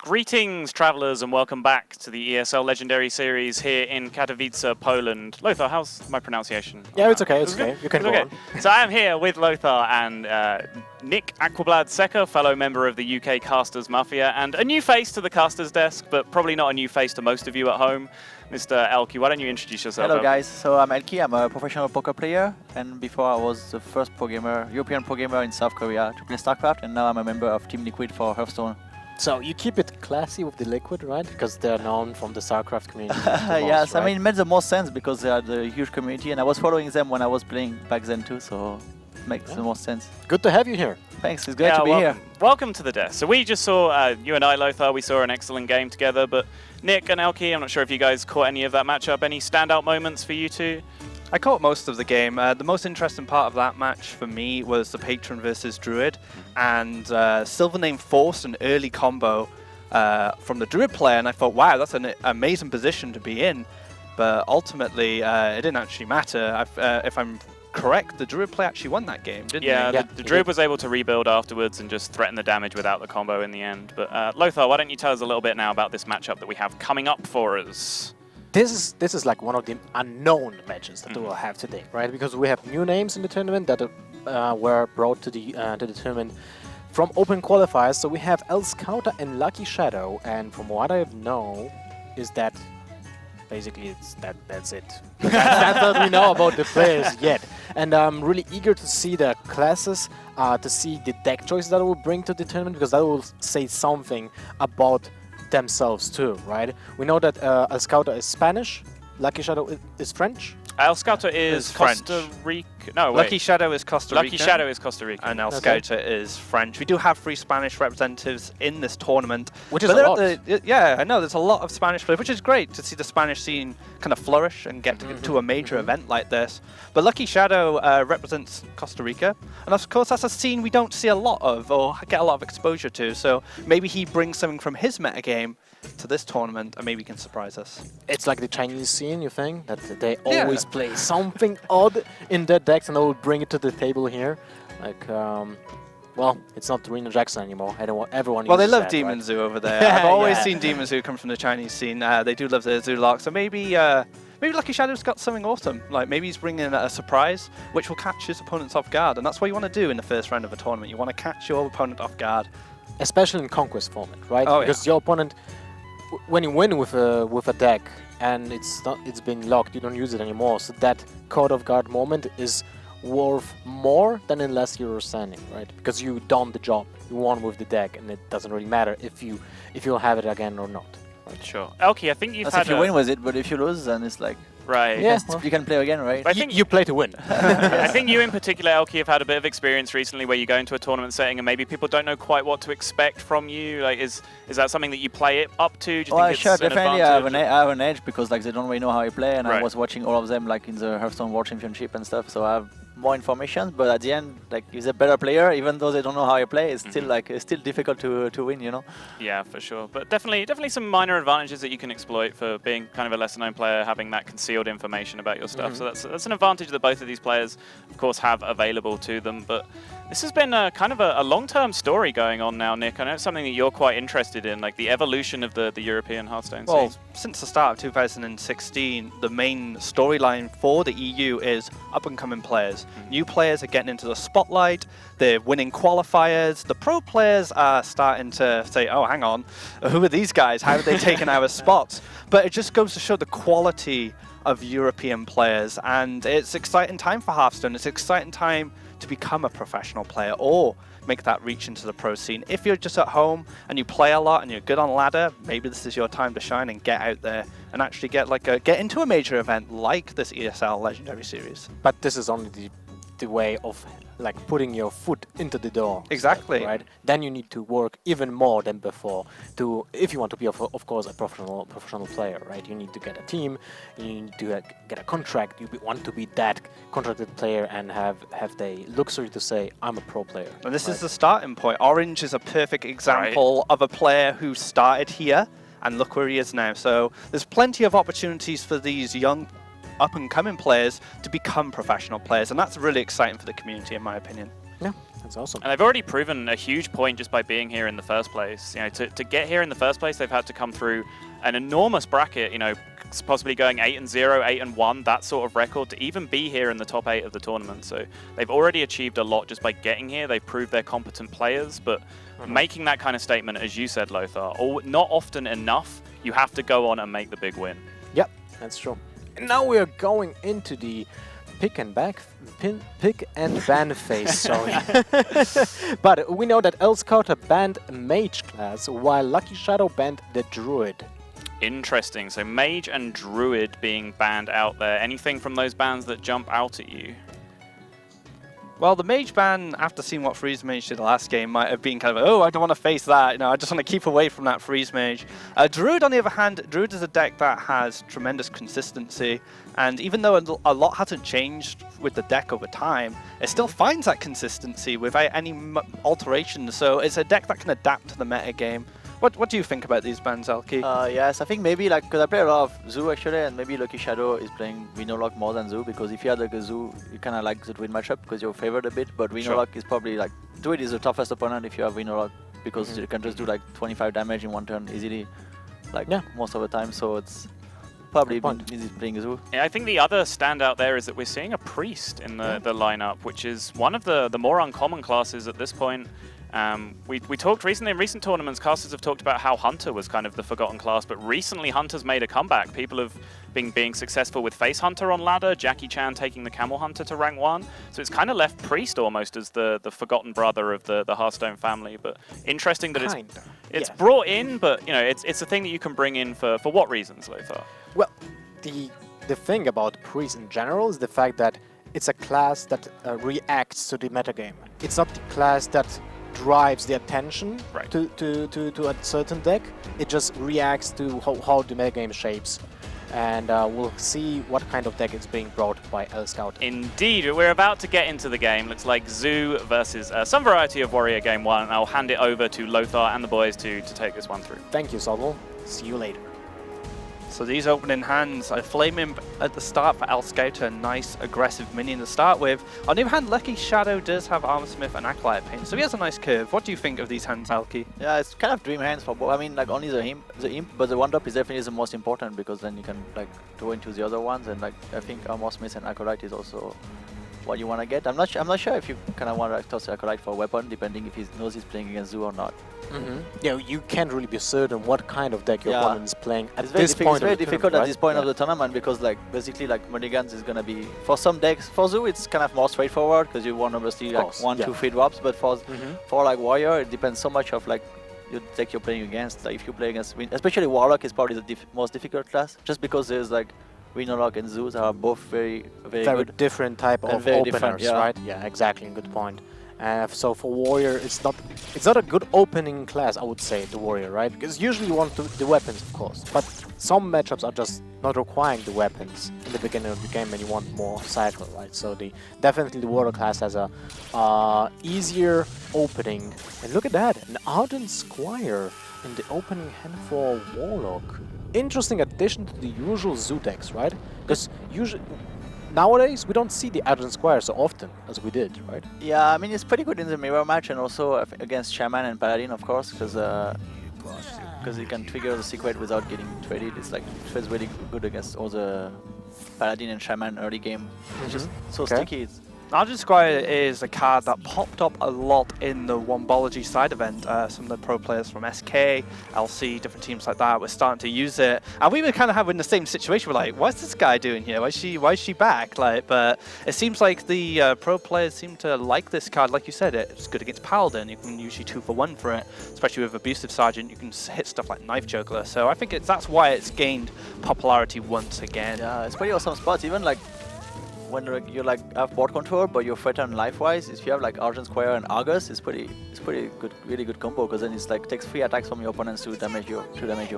Greetings, travellers, and welcome back to the ESL Legendary Series here in Katowice, Poland. Lothar, how's my pronunciation? Yeah, it's okay, it's okay. You can go on. So I am here with Lothar and Nick Aquablad Secker, fellow member of the UK Casters Mafia, and a new face to the Casters desk, but probably not a new face to most of you at home. Mr. Elke, why don't you introduce yourself? Hello guys, so I'm Elke, I'm a professional poker player, and before I was the first European pro gamer in South Korea to play StarCraft, and now I'm a member of Team Liquid for Hearthstone. So you keep it classy with the Liquid, right? Because they're known from the StarCraft community. Yes, right? I mean, it made the most sense because they are the huge community, and I was following them when I was playing back then too, so it makes the most sense. Good to have you here. Thanks, it's great to be here. Welcome to the desk. So we just saw, you and I, Lothar, we saw an excellent game together, but Nick and Elke, I'm not sure if you guys caught any of that matchup. Any standout moments for you two? I caught most of the game. The most interesting part of that match for me was the Patron versus Druid, and Silvername forced an early combo from the Druid player, and I thought, wow, that's an amazing position to be in. But ultimately, it didn't actually matter. If I'm correct, the Druid player actually won that game, didn't he? Yeah, the Druid was able to rebuild afterwards and just threaten the damage without the combo in the end. But Lothar, why don't you tell us a little bit now about this matchup that we have coming up for us? This is like one of the unknown matches that we will have today, right? Because we have new names in the tournament that were brought to the tournament from open qualifiers. So we have Elscouta and Lucky Shadow, and from what I know, is that basically that's it. That's what we know about the players yet. And I'm really eager to see the classes, to see the deck choices that I will bring to the tournament, because that will say something about themselves too, right? We know that Elscouta is Spanish, Lucky Shadow is French. Elscouta is Costa Rica. No, wait. Lucky Shadow is Costa Rica. Lucky Shadow is Costa Rica. And Elscouta is French. We do have 3 Spanish representatives in this tournament. Which is a lot. Yeah, I know, there's a lot of Spanish players, which is great to see the Spanish scene kind of flourish and get to a major event like this. But Lucky Shadow represents Costa Rica. And of course, that's a scene we don't see a lot of or get a lot of exposure to. So maybe he brings something from his metagame to this tournament and maybe can surprise us. It's like the Chinese scene, you think? That they always play something odd in their decks and they will bring it to the table here. Like, well, it's not Reno Jackson anymore. Everyone Well, they uses love that, Demon right? Zoo over there. I've always seen Demon Zoo come from the Chinese scene. They do love their Zoolock. So maybe Lucky Shadow's got something awesome. Like maybe he's bringing a surprise which will catch his opponents off guard. And that's what you want to do in the first round of a tournament. You want to catch your opponent off guard. Especially in Conquest format, right? Oh, because your opponent, when you win with a deck and it's been locked, you don't use it anymore. So that caught off guard moment is worth more than in less you're standing, right? Because you done the job, you won with the deck, and it doesn't really matter if you'll have it again or not. Right? Sure. Elke, I think you've had if you win with it, but if you lose, then it's like... Right. Yeah, you can play again, right? I think you play to win. I think you in particular, Elke, have had a bit of experience recently where you go into a tournament setting and maybe people don't know quite what to expect from you. Like, is that something that you play it up to? Do you think it's sure, an definitely I advantage? have an edge because like they don't really know how I play, and Right. I was watching all of them like in the Hearthstone World Championship and stuff, so I have more information. But at the end, like if they're a better player, even though they don't know how I play, it's still like it's still difficult to win, you know? Yeah, for sure. But definitely some minor advantages that you can exploit for being kind of a lesser known player, having that concealed information about your stuff. So that's an advantage that both of these players, of course, have available to them. But this has been kind of a long-term story going on now, Nick. I know it's something that you're quite interested in, like the evolution of the European Hearthstone scene. Well, since the start of 2016, the main storyline for the EU is up-and-coming players. New players are getting into the spotlight, they're winning qualifiers, the pro players are starting to say, oh, hang on, who are these guys? How have they taken our spots? But it just goes to show the quality of European players, and it's an exciting time for Hearthstone. It's an exciting time to become a professional player or make that reach into the pro scene. If you're just at home and you play a lot and you're good on ladder, maybe this is your time to shine and get out there and actually get into a major event like this ESL Legendary Series. But this is only the way of like putting your foot into the door. Exactly. Right? Then you need to work even more than before if you want to be, of course, a professional player, right? You need to get a team, you need to get a contract, you want to be that contracted player and have the luxury to say, I'm a pro player. And this is the starting point. Orange is a perfect example of a player who started here and look where he is now. So there's plenty of opportunities for these young up-and-coming players to become professional players, and that's really exciting for the community, in my opinion. Yeah, that's awesome. And they've already proven a huge point just by being here in the first place. You know, to get here in the first place, they've had to come through an enormous bracket, you know, possibly going 8-0, 8-1, that sort of record, to even be here in the top 8 of the tournament. So they've already achieved a lot just by getting here. They've proved they're competent players, but making that kind of statement, as you said, Lothar, not often enough. You have to go on and make the big win. Yep, that's true. And now we are going into the pick and ban phase, sorry. But we know that Elscouta banned Mage class, while Lucky Shadow banned the Druid. Interesting. So Mage and Druid being banned out there. Anything from those bans that jump out at you? Well, the Mage ban, after seeing what Freeze Mage did the last game, might have been kind of, oh, I don't want to face that. You know, I just want to keep away from that Freeze Mage. Druid, on the other hand, Druid is a deck that has tremendous consistency. And even though a lot hasn't changed with the deck over time, it still finds that consistency without any alterations. So it's a deck that can adapt to the meta game. What do you think about these bans, Elky? Yes, I think maybe like because I play a lot of Zoo actually, and maybe Lucky Shadow is playing Rhinolock more than Zoo, because if you had like a Zoo, you kind of like the Druid matchup because you're favored a bit. But Rhinolock is probably like Druid is the toughest opponent if you have Rhinolock, because you can just do like 25 damage in one turn easily, like most of the time. So it's probably easy playing Zoo. Yeah, I think the other standout there is that we're seeing a Priest in the lineup, which is one of the more uncommon classes at this point. We talked recently in recent tournaments, casters have talked about how Hunter was kind of the forgotten class, but recently Hunter's made a comeback. People have been being successful with Face Hunter on ladder, Jackie Chan taking the Camel Hunter to rank 1, so it's kind of left Priest almost as the forgotten brother of the Hearthstone family. But interesting that it's brought in, but you know, it's a thing that you can bring in for what reasons, Lothar? Well, the thing about Priest in general is the fact that it's a class that reacts to the metagame. It's not the class that drives the attention to a certain deck. It just reacts to how the metagame shapes. And we'll see what kind of deck is being brought by Elscouta. Indeed, we're about to get into the game. Looks like Zoo versus some variety of Warrior Game 1. And I'll hand it over to Lothar and the boys to take this one through. Thank you, Sobel. See you later. So these opening hands, a Flame Imp at the start for Elscouta, a nice aggressive minion to start with. On the other hand, Lucky Shadow does have Armor Smith and Acolyte Paint, so he has a nice curve. What do you think of these hands, Elky? Yeah, it's kind of dream hands for both. I mean, like only the imp, but the 1-drop is definitely the most important, because then you can like go into the other ones, and like I think Armor Smith and Acolyte is also what you want to get. I'm not sure if you kind of want to toss Acolyte for a weapon, depending if he knows he's playing against Zoo or not. Yeah, you can't really be certain what kind of deck your opponent is playing at this point. It's very difficult at this point of the tournament, because like basically like mulligans is gonna be for some decks. For Zoo, it's kind of more straightforward because you want obviously like 1, 2, 3 drops. But for like Warrior, it depends so much of like your deck you're playing against. Like if you play against, especially Warlock is probably the most difficult class, just because there's like Rhinolock and Zeus are both very good. Different type of openers, right? Yeah, exactly. Good point. So for Warrior, it's not a good opening class, I would say, the Warrior, right? Because usually you want the weapons, of course, but some matchups are just not requiring the weapons in the beginning of the game, and you want more cycle, right? So definitely the Warrior class has a easier opening. And look at that, an Ardent Squire in the opening hand for Warlock. Interesting addition to the usual Zoo decks, right? Because usually nowadays we don't see the Ardent Squire so often as we did, right? Yeah, I mean it's pretty good in the mirror match, and also against Shaman and Paladin, of course, because you can trigger the secret without getting traded. It's like it feels really good against all the Paladin and Shaman early game. It's just so sticky. Ardent Squire is a card that popped up a lot in the Wombology side event. Some of the pro players from SK, LC, different teams like that were starting to use it, and we were kind of having the same situation. We're like, what's this guy doing here? Why is she back? Like, but it seems like the pro players seem to like this card. Like you said, it's good against Paladin. You can usually 2 for 1 for it, especially with Abusive Sergeant. You can hit stuff like Knife Juggler. So I think that's why it's gained popularity once again. Yeah, it's pretty awesome spots. Even like when you like have board control, but you're threatened life-wise, if you have like Ardent Squire and Argus, it's pretty good, really good combo, because then it's like takes 3 attacks from your opponents to damage your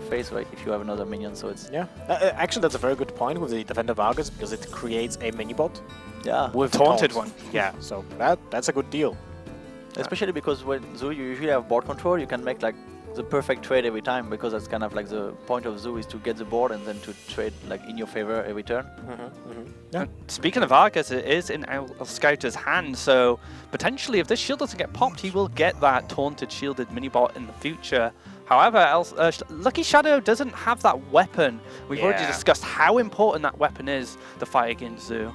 face, right? If you have another minion, so it's actually that's a very good point with the Defender Argus, because it creates a mini bot. Yeah, with taunted one. Yeah, so that's a good deal. Especially because when Zoo you usually have board control, you can make like the perfect trade every time, because that's kind of like the point of Zoo is to get the board and then to trade like in your favor every turn. Yeah. Speaking of Argus, it is in Elscouta's hand, so potentially if this shield doesn't get popped, he will get that taunted shielded mini-bot in the future. However, Lucky Shadow doesn't have that weapon. We've already discussed how important that weapon is to fight against Zoo.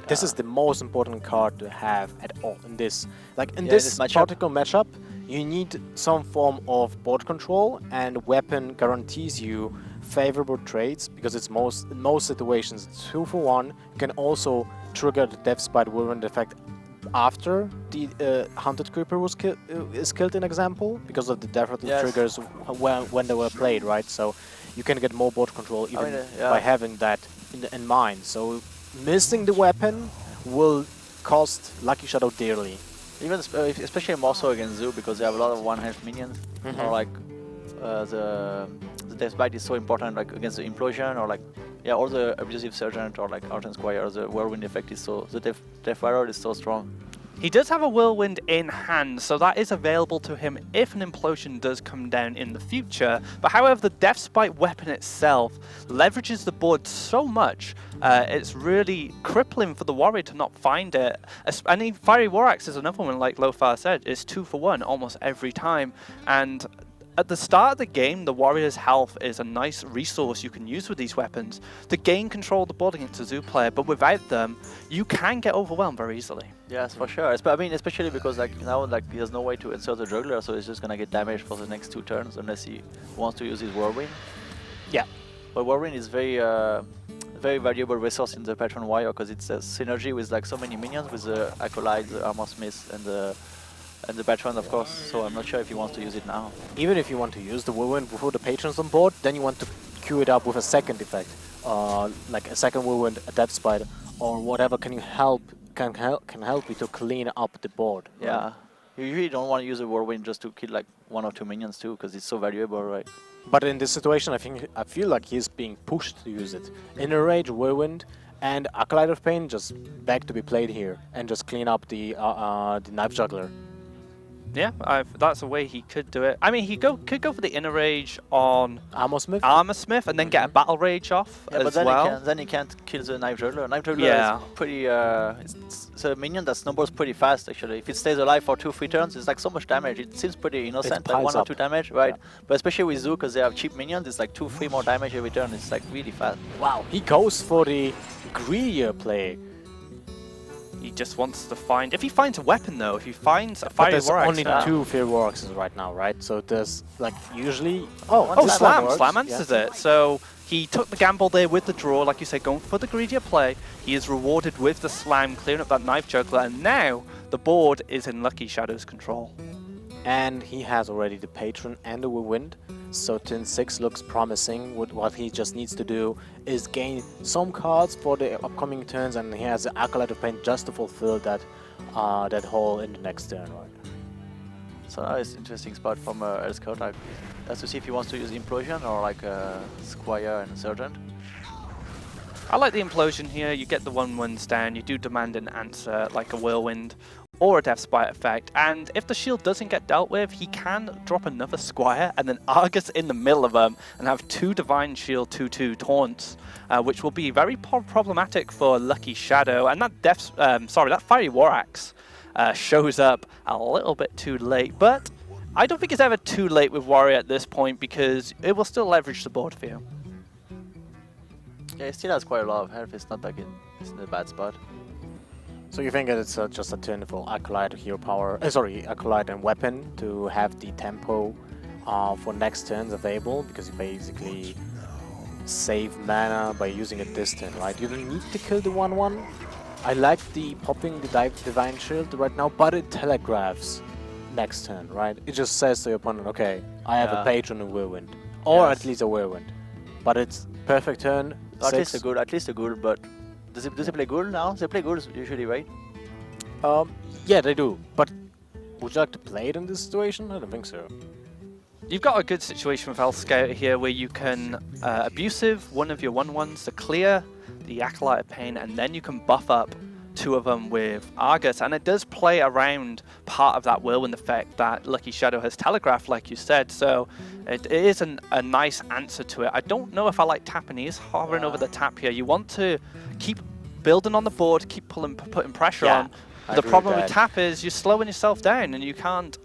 This is the most important card to have at all in this. Like in this particular matchup, you need some form of board control, and weapon guarantees you favorable trades because it's in most situations it's 2 for 1. You can also trigger the Death Spite Whirlwind effect after the Hunted Creeper is killed, in example, because of the death triggers when they were played, right? So you can get more board control even by having that in mind. So missing the weapon will cost Lucky Shadow dearly. Even especially more so against Zoo, because they have a lot of one-health minions, or like the Death Bite is so important, like against the Implosion, or like or the Abusive Sergeant, or like Argent Squire. The Whirlwind effect is the Death Viral is so strong. He does have a Whirlwind in hand, so that is available to him if an Implosion does come down in the future. But however, the Death Spite weapon itself leverages the board so much, it's really crippling for the Warrior to not find it. And Fiery War Axe is another one, like Lofar said, it's 2 for 1 almost every time. And at the start of the game, the Warrior's health is a nice resource you can use with these weapons to gain control of the board against a Zoo player, but without them, you can get overwhelmed very easily. Yes, for sure. I mean, especially because like now he has no way to insert the Juggler, so he's just gonna get damaged for the next 2 turns unless he wants to use his Whirlwind. Yeah, but Whirlwind is very valuable resource in the Patron Warrior because it's a synergy with like so many minions with the Acolyte, the Armor Smith, and the Patron, of course, so I'm not sure if he wants to use it now. Even if you want to use the Whirlwind before the Patrons on board, then you want to queue it up with a second effect, like a second Whirlwind, a Death Spider, or whatever can help you to clean up the board. Yeah, you usually don't want to use a Whirlwind just to kill like 1 or 2 minions too, because it's so valuable, right? But in this situation, I feel like he's being pushed to use it. Inner Rage, Whirlwind, and Acolyte of Pain just beg to be played here and just clean up the Knife Juggler. Yeah, that's a way he could do it. I mean, he could go for the Inner Rage on Armor Smith, and then get a Battle Rage off as well. Then he can't kill the Knife Juggler. Knife Juggler is pretty. It's a minion that snowballs pretty fast, actually. If it stays alive for 2-3 turns, it's like so much damage. It seems pretty innocent, like 1 or 2 damage, right? Yeah. But especially with Zoo, because they have cheap minions, it's like 2-3 more damage every turn. It's like really fast. Wow, he goes for the greedier play. He just wants to find... If he finds a weapon, though, if he finds a Fiery War Axe... There's only 2 Fiery War Axes right now, right? So there's, like, usually... Slam answers it. So he took the gamble there with the draw, like you said, going for the greedier play. He is rewarded with the Slam, clearing up that Knife Juggler, and now the board is in Lucky Shadow's control. And he has already the Patron and the Whirlwind, so turn 6 looks promising. What he just needs to do is gain some cards for the upcoming turns, and he has the Acolyte of Pain just to fulfill that hole in the next turn, right? So that is an interesting spot from Elscouta. Has to see if he wants to use Implosion or like a Squire and a Sergeant. I like the Implosion here. You get the 1/1s down, you do demand an answer like a Whirlwind or a Death Spite effect, and if the shield doesn't get dealt with, he can drop another Squire and then Argus in the middle of them and have 2 Divine Shield 2/2 taunts, which will be very problematic for Lucky Shadow. And that that Fiery War Axe shows up a little bit too late, but I don't think it's ever too late with Warrior at this point because it will still leverage the board for you. Yeah, he still has quite a lot of health. It's not like it's in a bad spot. So you think that it's just a turn for Acolyte Hero Power, Acolyte and Weapon to have the tempo for next turns available, because you basically save mana by using it this turn, right? You don't need to kill the 1/1. I like the popping the Divine Shield right now, but it telegraphs next turn, right? It just says to your opponent, okay, I have a Patron and Whirlwind, or at least a Whirlwind, but it's perfect turn. At least a Ghoul, but does they play Ghoul now? They play Ghouls usually, right? Yeah, they do. But would you like to play it in this situation? I don't think so. You've got a good situation with Elscouta here where you can Abusive one of your 1/1s to clear the Acolyte of Pain, and then you can buff up two of them with Argus, and it does play around part of that whirlwind effect that Lucky Shadow has telegraphed, like you said. So it is a nice answer to it. I don't know if I like tapping. He is hovering over the tap here. You want to keep building on the board, keep putting pressure on. The problem with tap is you're slowing yourself down, and you can't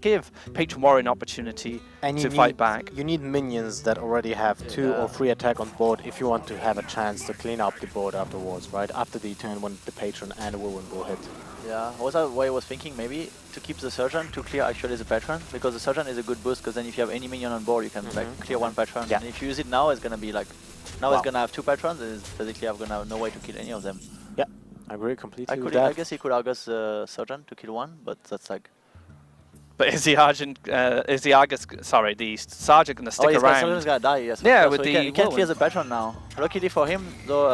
give Patron Warrior an opportunity to fight back. You need minions that already have 2 or 3 attack on board if you want to have a chance to clean up the board afterwards, right? After the turn when the Patron and the Whirlwind will hit. Yeah, was that what I was thinking? Maybe to keep the Surgeon to clear actually the Patron, because the Surgeon is a good boost, because then if you have any minion on board, you can like clear 1 Patron. Yeah. And if you use it now, it's gonna be like, now it's gonna have 2 Patrons, and it's basically I'm gonna have no way to kill any of them. Yeah, I agree completely with that. I guess he could Argus Surgeon to kill 1, but that's like... But is the Argus, sorry, the Sergeant going to stick around? Surgeon's gonna die, yes. Yeah, so with the he can't clear the Patron now. Luckily for him, though,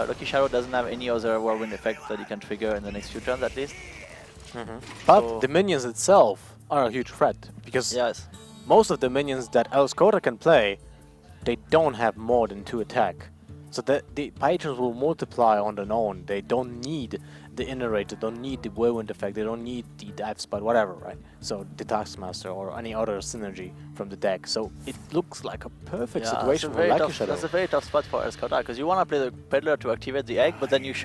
Lucky Shadow doesn't have any other whirlwind effect that he can trigger in the next few turns at least. But the minions itself are a huge threat, because most of the minions that Elscouta can play, they don't have more than 2 attack. So the Patrons will multiply on their own. They don't need the Innerate, they don't need the Whirlwind effect, they don't need the Dive Spot, whatever, right? So the Taskmaster or any other synergy from the deck. So it looks like a perfect situation for Lucky Shadow. That's a very tough spot for Elscouta, because you want to play the Peddler to activate the egg, but then if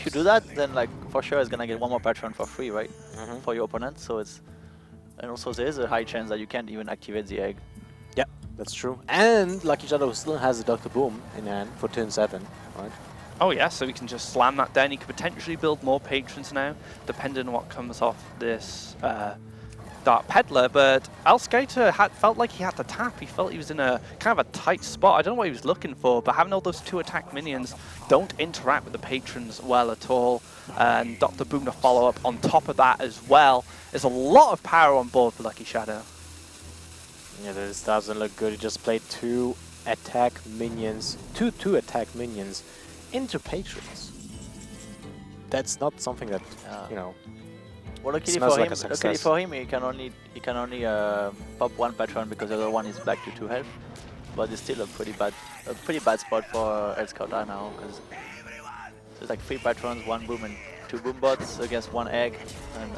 you do that, then like for sure it's gonna get 1 more Patron for free, right? For your opponent. So it's, and also there is a high chance that you can't even activate the egg. Yeah, that's true. And Lucky Shadow still has the Dr. Boom in hand for turn 7, right? Oh yeah, so we can just slam that down. He could potentially build more Patrons now, depending on what comes off this Dark Peddler, but Elscouta felt like he had to tap. He felt he was in a kind of a tight spot. I don't know what he was looking for, but having all those 2 attack minions don't interact with the Patrons well at all. And Dr. Boom to follow up on top of that as well. There's a lot of power on board for Lucky Shadow. Yeah, this doesn't look good. He just played 2 attack minions, two attack minions into Patrons. That's not something that, you know, well, luckily for him, he can only pop 1 Patron because the other one is back to 2 health. But it's still a pretty bad spot for Elscouta now, because there's like 3 Patrons, 1 Boom and 2 Boom Bots against 1 egg, and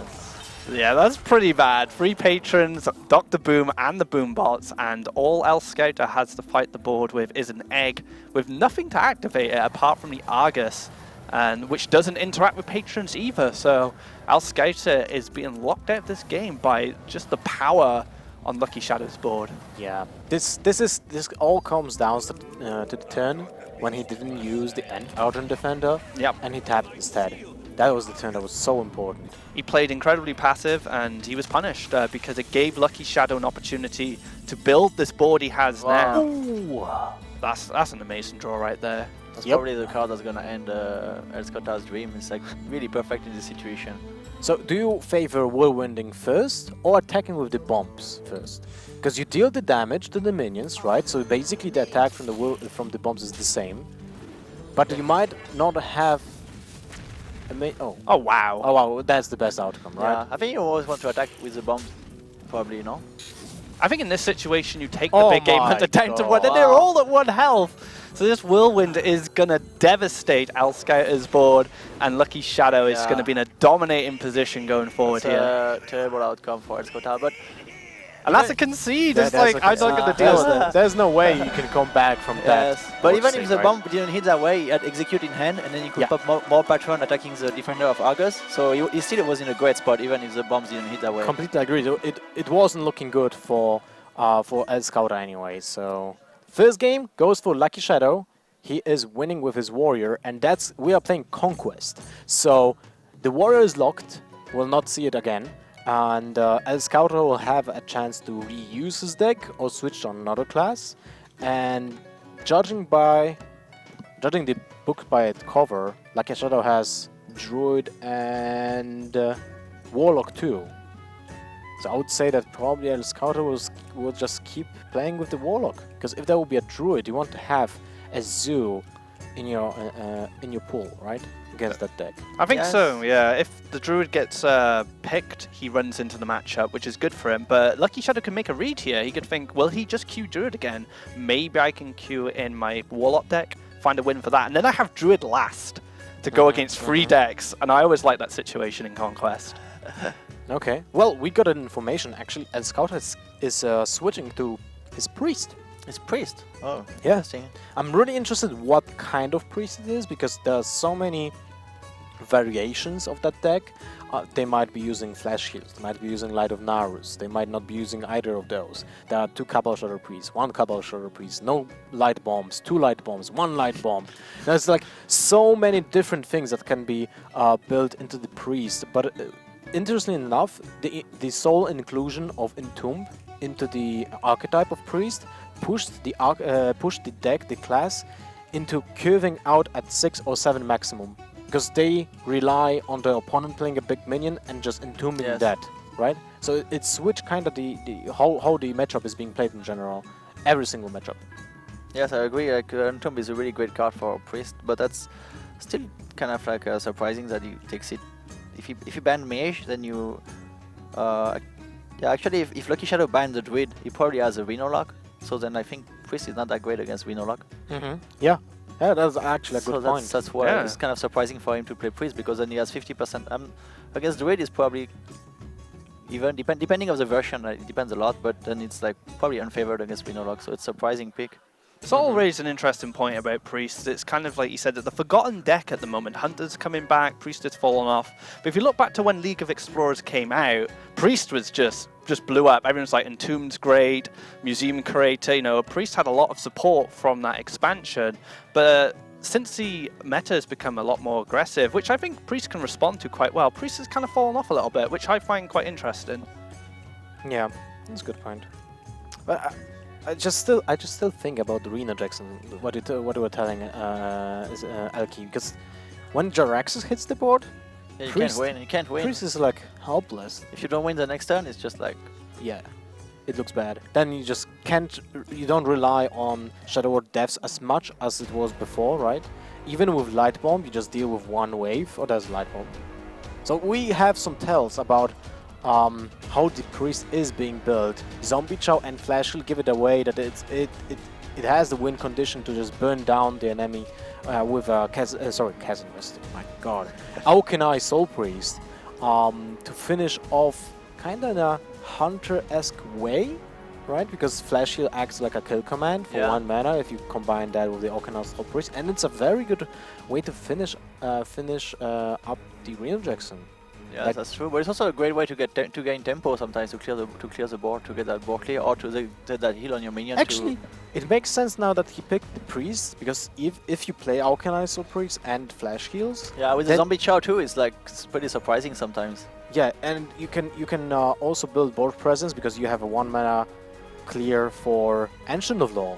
that's pretty bad. 3 Patrons, Dr. Boom and the Boom Bots, and all Elscouta has to fight the board with is an egg with nothing to activate it apart from the Argus, and which doesn't interact with Patrons either. So Elscouta is being locked out of this game by just the power on Lucky Shadow's board. Yeah, this all comes down to the turn when he didn't use the Outer Defender. Yep. And he tapped instead. That was the turn that was so important. He played incredibly passive, and he was punished because it gave Lucky Shadow an opportunity to build this board he has now. Ooh. That's an amazing draw right there. That's probably the card that's gonna end Elscouta's dream. It's like really perfect in this situation. So do you favor whirlwinding first or attacking with the bombs first? Because you deal the damage to the minions, right? So basically the attack from the bombs is the same, but you might not have. Oh wow! That's the best outcome, right? Yeah, I think you always want to attack with the bombs, probably, no? I think in this situation you take the big game hunter down to 1, and they're all at 1 health. So this Whirlwind is gonna devastate Elscouter's board, and Lucky Shadow is gonna be in a dominating position going forward here. A terrible outcome for Elscouta, but. And that's a concede. It's like, I'm not going to deal with it. There's no way you can come back from that. But even if the bomb didn't hit that way, he had execute in hand, and then he could pop more Patron attacking the defender of Argus. So he still was in a great spot, even if the bombs didn't hit that way. Completely agree. It wasn't looking good for Elscouta anyway. So first game goes for Lucky Shadow. He is winning with his warrior, and we are playing Conquest. So the warrior is locked. We'll not see it again. And Elscouta will have a chance to reuse his deck or switch on another class. And judging the book by its cover, Lucky Shadow has Druid and Warlock too. So I would say that probably Elscouta will just keep playing with the Warlock, because if there will be a Druid, you want to have a zoo in your pool, right? Against that deck. I think so, yeah. If the Druid gets picked, he runs into the matchup, which is good for him. But Lucky Shadow can make a read here. He could think, will he just queue Druid again? Maybe I can queue in my Warlock deck, find a win for that. And then I have Druid last to go against 3 decks, and I always like that situation in Conquest. Okay. Well, we got an information actually. Elscouta is switching to his priest. It's priest. Oh, Yeah. interesting. I'm really interested what kind of priest it is, because there are so many variations of that deck. They might be using Flash Heals, they might be using Light of Narus, they might not be using either of those. There are 2 Cabal Shadow Priests, 1 Cabal Shadow Priest, no Light Bombs, 2 Light Bombs, 1 Light Bomb. There's like so many different things that can be built into the priest. But interestingly enough, the sole inclusion of Entomb into the archetype of priest pushed the deck, the class, into curving out at 6 or 7 maximum. Because they rely on the opponent playing a big minion and just entombing that, right? So it switched kind of how the matchup is being played in general, every single matchup. Yes, I agree. Like Entomb is a really great card for priest, but that's still kind of like surprising that he takes it. If you ban mage, then you yeah, actually if Lucky Shadow bans the druid, he probably has a Reno lock. So then I think priest is not that great against Reno lock. Yeah. Yeah, that's actually a good point. That's why it's kind of surprising for him to play priest, because then he has 50%. Against druid is probably even depending on the version. It depends a lot, but then it's like probably unfavored against Reno lock. So it's a surprising pick. Sol raised an interesting point about Priest. It's kind of like he said that the forgotten deck at the moment. Hunter's coming back, Priest has fallen off. But if you look back to when League of Explorers came out, Priest was just blew up. Everyone's like, Entombed's great, Museum Curator. You know, Priest had a lot of support from that expansion. But since the meta has become a lot more aggressive, which I think Priest can respond to quite well, Priest has kind of fallen off a little bit, which I find quite interesting. Yeah, that's a good point. But I just still think about the Reno Jackson. What you were telling Elky, because when Jaraxxus hits the board, yeah, you can't win. Priest is like helpless. If you don't win the next turn, it's just like it looks bad. Then you just can't. You don't rely on Shadow Word Deaths as much as it was before, right? Even with Light Bomb, you just deal with 1 wave. Or there's Light Bomb. So we have some tells about how the priest is being built. Zombie Chow and Flash will give it away that it has the win condition to just burn down the enemy with Chasm Mystic. My God, Aukenai Soul Priest to finish off kind of in a Hunter-esque way, right? Because Flash Heal acts like a kill command for 1 mana if you combine that with the Aukenai Soul Priest, and it's a very good way to finish up the Reno Jackson. Yeah, that's true. But it's also a great way to gain tempo sometimes, to clear the board, to get that board clear, or to get that heal on your minion. Actually, it makes sense now that he picked the priest, because if you play Aukenai Soul Priest and Flash Heals, yeah, with the Zombie Chow too, it's pretty surprising sometimes. Yeah, and you can also build board presence because you have a 1 mana clear for Ancient of Law.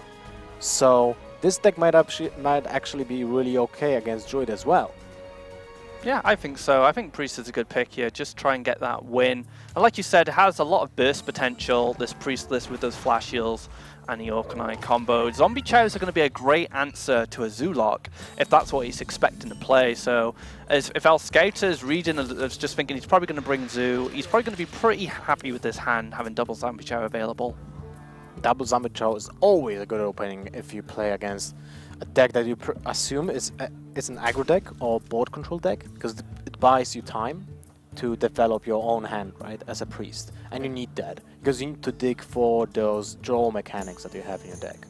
So this deck might actually be really okay against Druid as well. Yeah, I think so. I think Priest is a good pick here. Just try and get that win. And like you said, it has a lot of burst potential, this Priest list with those Flash Heals and the Aukenai combo. Zombie Chows are going to be a great answer to a Zoolock if that's what he's expecting to play. So if Elscouta is reading, is just thinking he's probably going to bring Zoo, he's probably going to be pretty happy with this hand, having double Zombie Chow available. Double Zombie Chow is always a good opening if you play against a deck that you assume is an aggro deck or board control deck, because it buys you time to develop your own hand, right, as a priest. And you need that, because you need to dig for those draw mechanics that you have in your deck.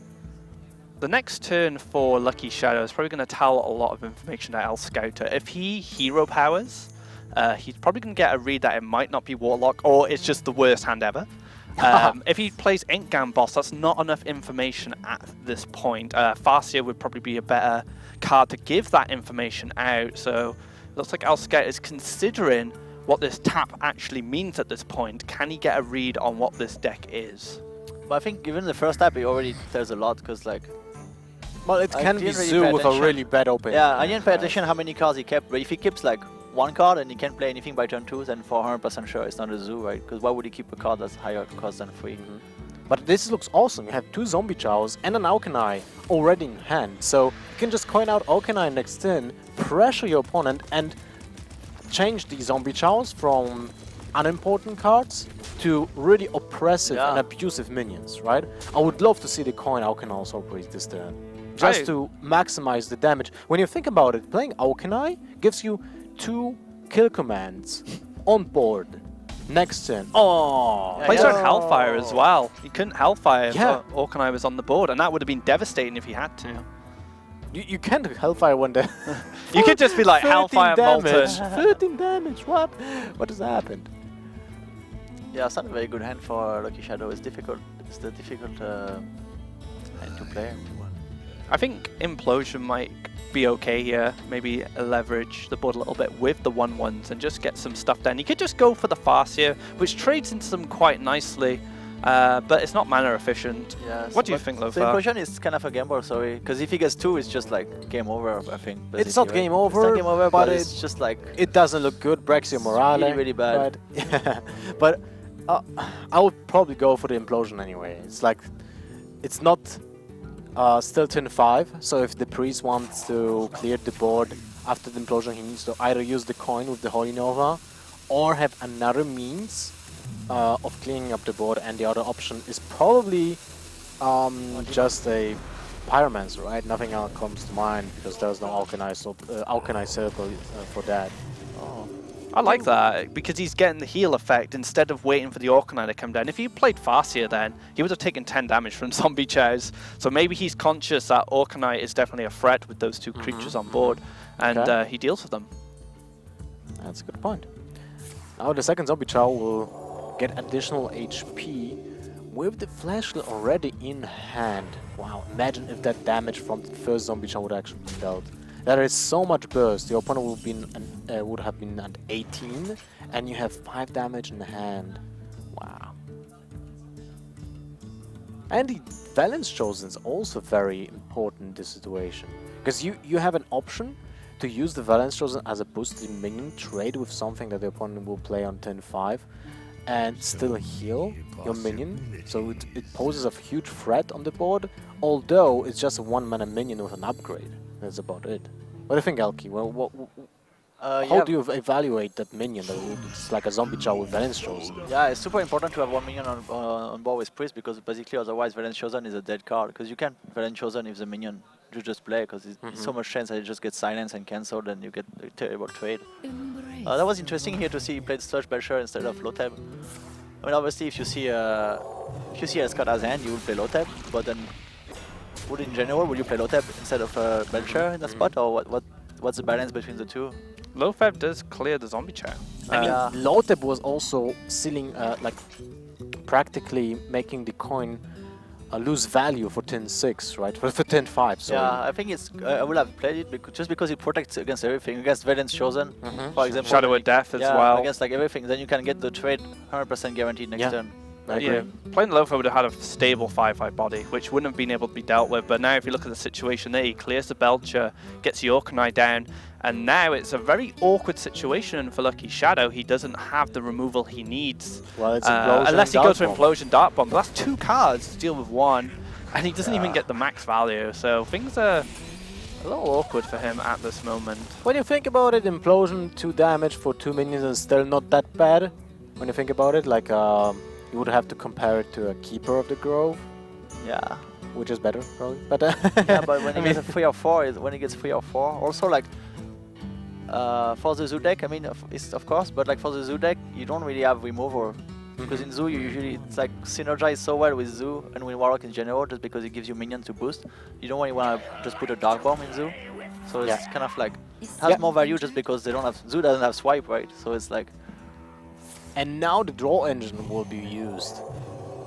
The next turn for Lucky Shadow is probably going to tell a lot of information to Elscouta. If he hero powers, he's probably going to get a read that it might not be Warlock, or it's just the worst hand ever. If he plays Inkgang Boss, that's not enough information at this point. Farseer would probably be a better card to give that information out. So it looks like Elscouta is considering what this tap actually means at this point. Can he get a read on what this deck is? But I think given the first tap, it already tells a lot, because like... Well, it can be Zoo with a really bad opening. Yeah, I didn't pay attention how many cards he kept, but if he keeps like 1 card and he can't play anything by turn 2, then for 100% sure it's not a Zoo, right? Because why would he keep a card that's higher cost than 3? But this looks awesome. You have 2 Zombie Chows and an Aukenai already in hand. So you can just coin out Aukenai next turn, pressure your opponent, and change the Zombie Chows from unimportant cards to really oppressive and abusive minions, right? I would love to see the coin Aukenai Soul Priest this turn. just to maximize the damage. When you think about it, playing Aukenai gives you 2 kill commands on board. Next turn. Oh! Plays on Hellfire as well. He couldn't Hellfire if Aukenai was on the board, and that would have been devastating if he had to. You can't Hellfire when the... You could just be like Hellfire Molten. 13 damage, what? What has happened? Yeah, it's not a very good hand for Lucky Shadow. It's difficult. It's the difficult hand to play. I think Implosion might be okay here. Maybe leverage the board a little bit with the 1/1s and just get some stuff done. You could just go for the Farseer, which trades into them quite nicely, but it's not mana efficient. Yeah, what do you think, Lothar? The Implosion is kind of a gamble, sorry, because if he gets 2, it's just like game over, I think. It's not game over, it's not game over, but it's just like... It doesn't look good, breaks your morale. Really, really bad. But I would probably go for the Implosion anyway. It's like... It's not... still turn 5, so if the priest wants to clear the board after the Implosion, he needs to either use the coin with the Holy Nova or have another means of cleaning up the board, and the other option is probably just a Pyromancer, right? Nothing else comes to mind because there's no Aukenai circle for that. I like that, because he's getting the heal effect instead of waiting for the Aukenai to come down. If he played Farseer then, he would have taken 10 damage from Zombie Chows. So maybe he's conscious that Aukenai is definitely a threat with those 2 creatures on board, and he deals with them. That's a good point. Now the second Zombie Chow will get additional HP with the Flashlight already in hand. Wow, imagine if that damage from the first Zombie Chow would actually be dealt. There is so much burst. The opponent would have been at 18, and you have 5 damage in hand. Wow. And the Balance Chosen is also very important in this situation, because you have an option to use the Balance Chosen as a boosted minion, trade with something that the opponent will play on turn 5, and still heal your minion. So it poses a huge threat on the board, although it's just a 1-mana minion with an upgrade. That's about it. What do you think, Elki? Well, how do you evaluate that minion? It's like a Zombie Chow with Balance Chosen. Yeah, it's super important to have 1 minion on board with Priest, because basically otherwise Balance Chosen is a dead card. Because you can't Balance Chosen if the minion you just play, because it's so much chance that it just gets silenced and cancelled, and you get a terrible trade. That was interesting here to see he played Sludge Belcher instead of Lotheb. I mean, obviously, if you see Elscouta's hand, you will play Lotheb, but then in general, would you play Lotheb instead of Belcher in the spot, or what's the balance between the two? Lotheb does clear the Zombie Chow. I mean, Lotheb was also sealing, like, practically making the coin lose value for turn 6, right? For turn 5, so... Yeah, I think it's... I would have played it just because it protects against everything. Against Valence Chosen, for example. Shadow of Death as well. Against like everything. Then you can get the trade 100% guaranteed next turn. Yeah, playing Lothar would have had a stable 5/5 body, which wouldn't have been able to be dealt with. But now, if you look at the situation there, he clears the Belcher, gets the Aukenai down, and now it's a very awkward situation for Lucky Shadow. He doesn't have the removal he needs, well, it's unless he goes for Implosion Dark Bomb. But that's 2 cards to deal with 1, and he doesn't even get the max value. So things are a little awkward for him at this moment. When you think about it, Implosion 2 damage for 2 minions is still not that bad. When you think about it, like you would have to compare it to a Keeper of the Grove. Yeah. Which is better, probably. But yeah, but when he gets a 3 or 4, also like for the Zoo deck, I mean, of course, but like for the Zoo deck, you don't really have removal. Because in Zoo, you usually, it's like synergize so well with Zoo and with Warlock in general, just because it gives you minions to boost. You don't really want to just put a Dark Bomb in Zoo. So it's kind of like, has more value just because they don't have, Zoo doesn't have swipe, right? So it's like... And now the draw engine will be used.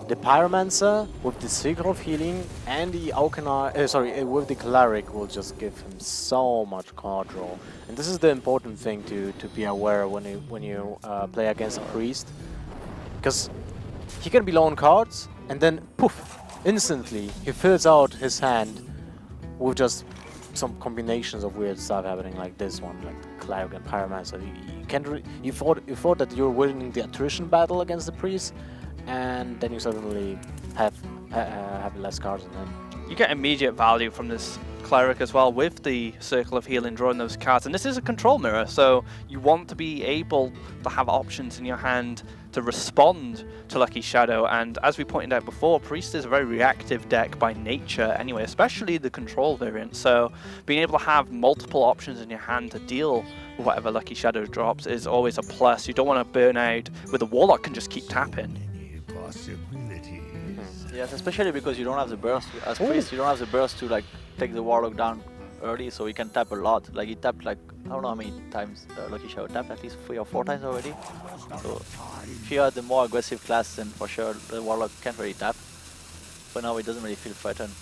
The Pyromancer with the Seeker of Healing and the Aukenai, with the Cleric will just give him so much card draw. And this is the important thing to be aware when you play against a Priest. Because he can be low on cards, and then poof, instantly he fills out his hand with just some combinations of weird stuff happening, like this one, like Cleric and Pyromancer. You thought that you're winning the attrition battle against the Priest, and then you suddenly have less cards in hand. You get immediate value from this Cleric as well with the Circle of Healing, drawing those cards. And this is a control mirror, so you want to be able to have options in your hand to respond to Lucky Shadow. And as we pointed out before, Priest is a very reactive deck by nature anyway, especially the control variant. So being able to have multiple options in your hand to deal with whatever Lucky Shadow drops is always a plus. You don't want to burn out with a Warlock can just keep tapping. Yes, especially because you don't have the burst as Priest. You don't have the burst to like take the Warlock down early, so he can tap a lot. Like he tapped like I don't know how many times Lucky Shadow tapped, at least 3 or 4 times already. So if you had the more aggressive class, then for sure the Warlock can't really tap. But now he doesn't really feel threatened.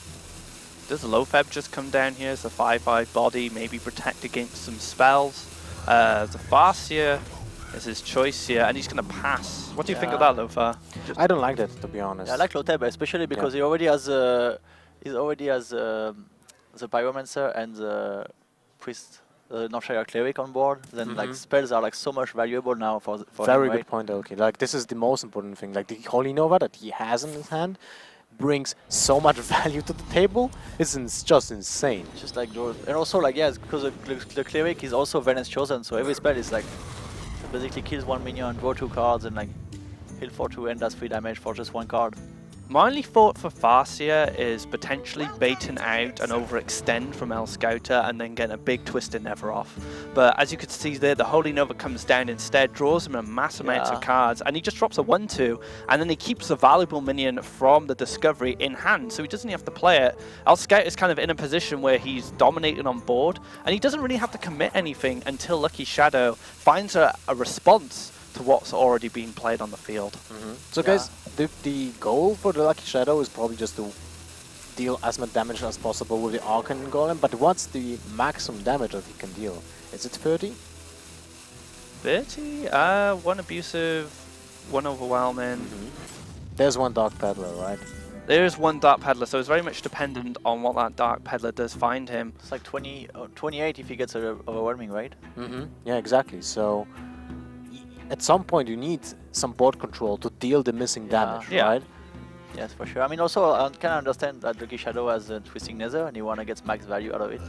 Does Lofeb just come down here as a 5/5 body, maybe protect against some spells? The Farseer is his choice here, and he's going to pass. What do you think of that, Lofa? I don't like that, to be honest. Yeah, I like Loteb, especially because he already has the Pyromancer and the Priest, Northshire Cleric on board. Then like spells are like so much valuable now for Very him, good right? point, okay. Like this is the most important thing. Like the Holy Nova that he has in his hand brings so much value to the table. It's just insane. Just like those, and also like it's because the Cleric is also Venus Chosen, so every spell is like basically kills 1 minion, draw 2 cards, and like heal for 2 and does 3 damage for just 1 card. My only thought for Farseer is potentially baiting out an overextend from Elscouta and then getting a big Twisted Never off. But as you could see there, the Holy Nova comes down instead, draws him a mass amount of cards, and he just drops a 1/2, and then he keeps a valuable minion from the Discovery in hand, so he doesn't have to play it. Elscouta is kind of in a position where he's dominating on board, and he doesn't really have to commit anything until Lucky Shadow finds a response to what's already being played on the field. So guys, the goal for the Lucky Shadow is probably just to deal as much damage as possible with the Arcane Golem, but what's the maximum damage that he can deal? Is it 30? 30? 1 abusive, 1 overwhelming. There's 1 Dark Peddler, right? There's 1 Dark Peddler, so it's very much dependent on what that Dark Peddler does find him. It's like 28 if he gets overwhelming, right? Yeah, exactly. So at some point you need some board control to deal the missing damage, right? Yes, for sure. I mean, also I can understand that Lucky Shadow has a Twisting Nether and you want to get max value out of it.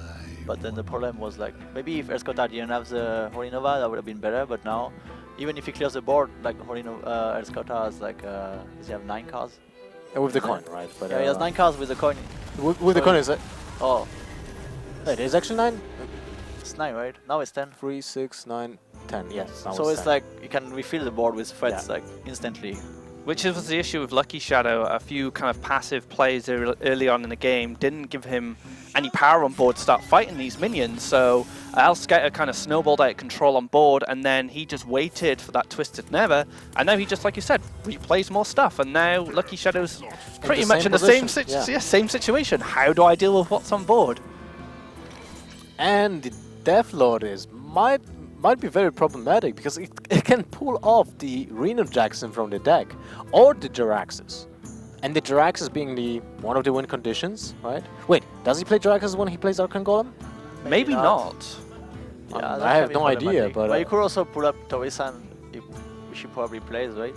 But then the problem was like, maybe if Elscouta didn't have the Holy Nova, that would have been better. But now, even if he clears the board, like Holy Nova, Elscouta has like, does he have 9 cards? With the coin, right? But, yeah, he has 9 cards with the coin. With the coin, is it? Oh. It is actually 9? It's 9, right? Now it's 10. 3, 6, 9, 10, yes. So it's 10. like, you can refill the board with threats like instantly. Which was the issue with Lucky Shadow. A few kind of passive plays early on in the game didn't give him any power on board to start fighting these minions. So Elscouta kind of snowballed out control on board, and then he just waited for that Twisted Never. And now he just, like you said, replays more stuff. And now Lucky Shadow's pretty much in the same situation. How do I deal with what's on board? And the Deathlord might be very problematic because it can pull off the Reno Jackson from the deck or the Jaraxxus. And the Jaraxxus being one of the win conditions, right? Wait, does he play Jaraxxus when he plays Arcane Golem? Maybe not. Yeah, I have no idea, but you could also pull up Katowice, which he probably plays, right?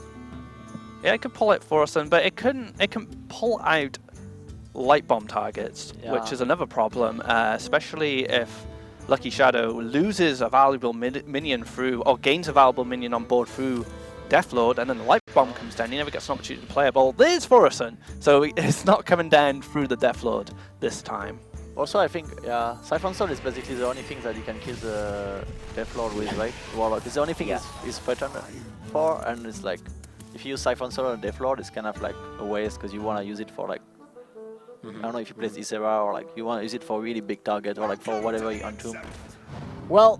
Yeah, it could pull it for us, but it can pull out light bomb targets, which is another problem, especially if Lucky Shadow loses a valuable minion through, or gains a valuable minion on board through Deathlord, and then the light bomb comes down. He never gets an opportunity to play a ball. There's Forison, so it's not coming down through the Deathlord this time. Also, I think Siphon Soul is basically the only thing that you can kill the Deathlord with, right? Warlock. It's the only thing he's threatened for, and it's like if you use Siphon Soul on Deathlord, it's kind of like a waste because you want to use it for like. I don't know if you play Isera or like you want to use it for a really big target or like for whatever you entomb. Well,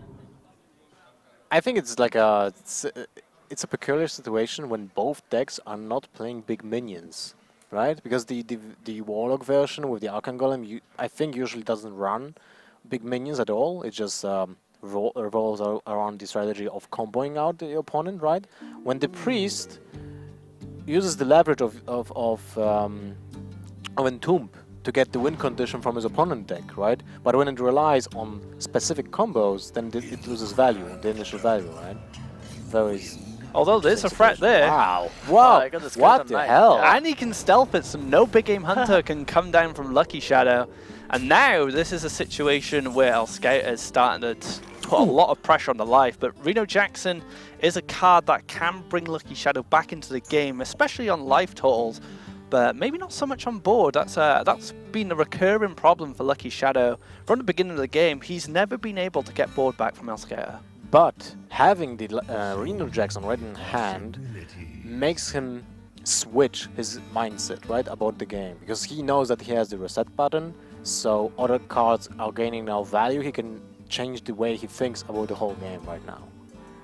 I think it's like it's a peculiar situation when both decks are not playing big minions, right? Because the Warlock version with the Arcane Golem, I think usually doesn't run big minions at all. It just revolves around the strategy of comboing out the opponent, right? When the Priest uses the leverage of Entomb to get the win condition from his opponent deck, right? But when it relies on specific combos, then it loses value, the initial value, right? Although there's a threat there. Wow. Oh, Wow. I got the What skeleton the knight. hell? Yeah. And he can stealth it, so no big game hunter can come down from Lucky Shadow. And now this is a situation where Elscouta is starting to put a lot of pressure on the life, but Reno Jackson is a card that can bring Lucky Shadow back into the game, especially on life totals, but maybe not so much on board. That's been a recurring problem for Lucky Shadow. From the beginning of the game, he's never been able to get board back from Elscouta. But having the Reno Jackson right in hand makes him switch his mindset, right, about the game. Because he knows that he has the reset button, so other cards are gaining now value. He can change the way he thinks about the whole game right now.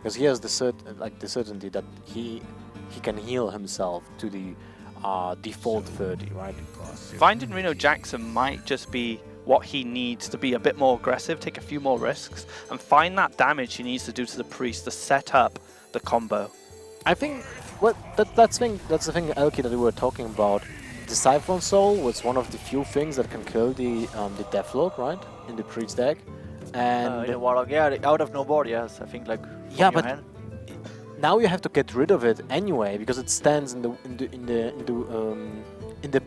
Because he has the certainty that he can heal himself to the default 30, right? Finding Reno Jackson might just be what he needs to be a bit more aggressive, take a few more risks, and find that damage he needs to do to the priest to set up the combo. I think that's the thing, Elki, that we were talking about. The Siphon Soul was one of the few things that can kill the Deathlord, right, in the priest deck. And In a Warlock, yeah, out of no board, yes. I think like. yeah, but now you have to get rid of it anyway because it stands in the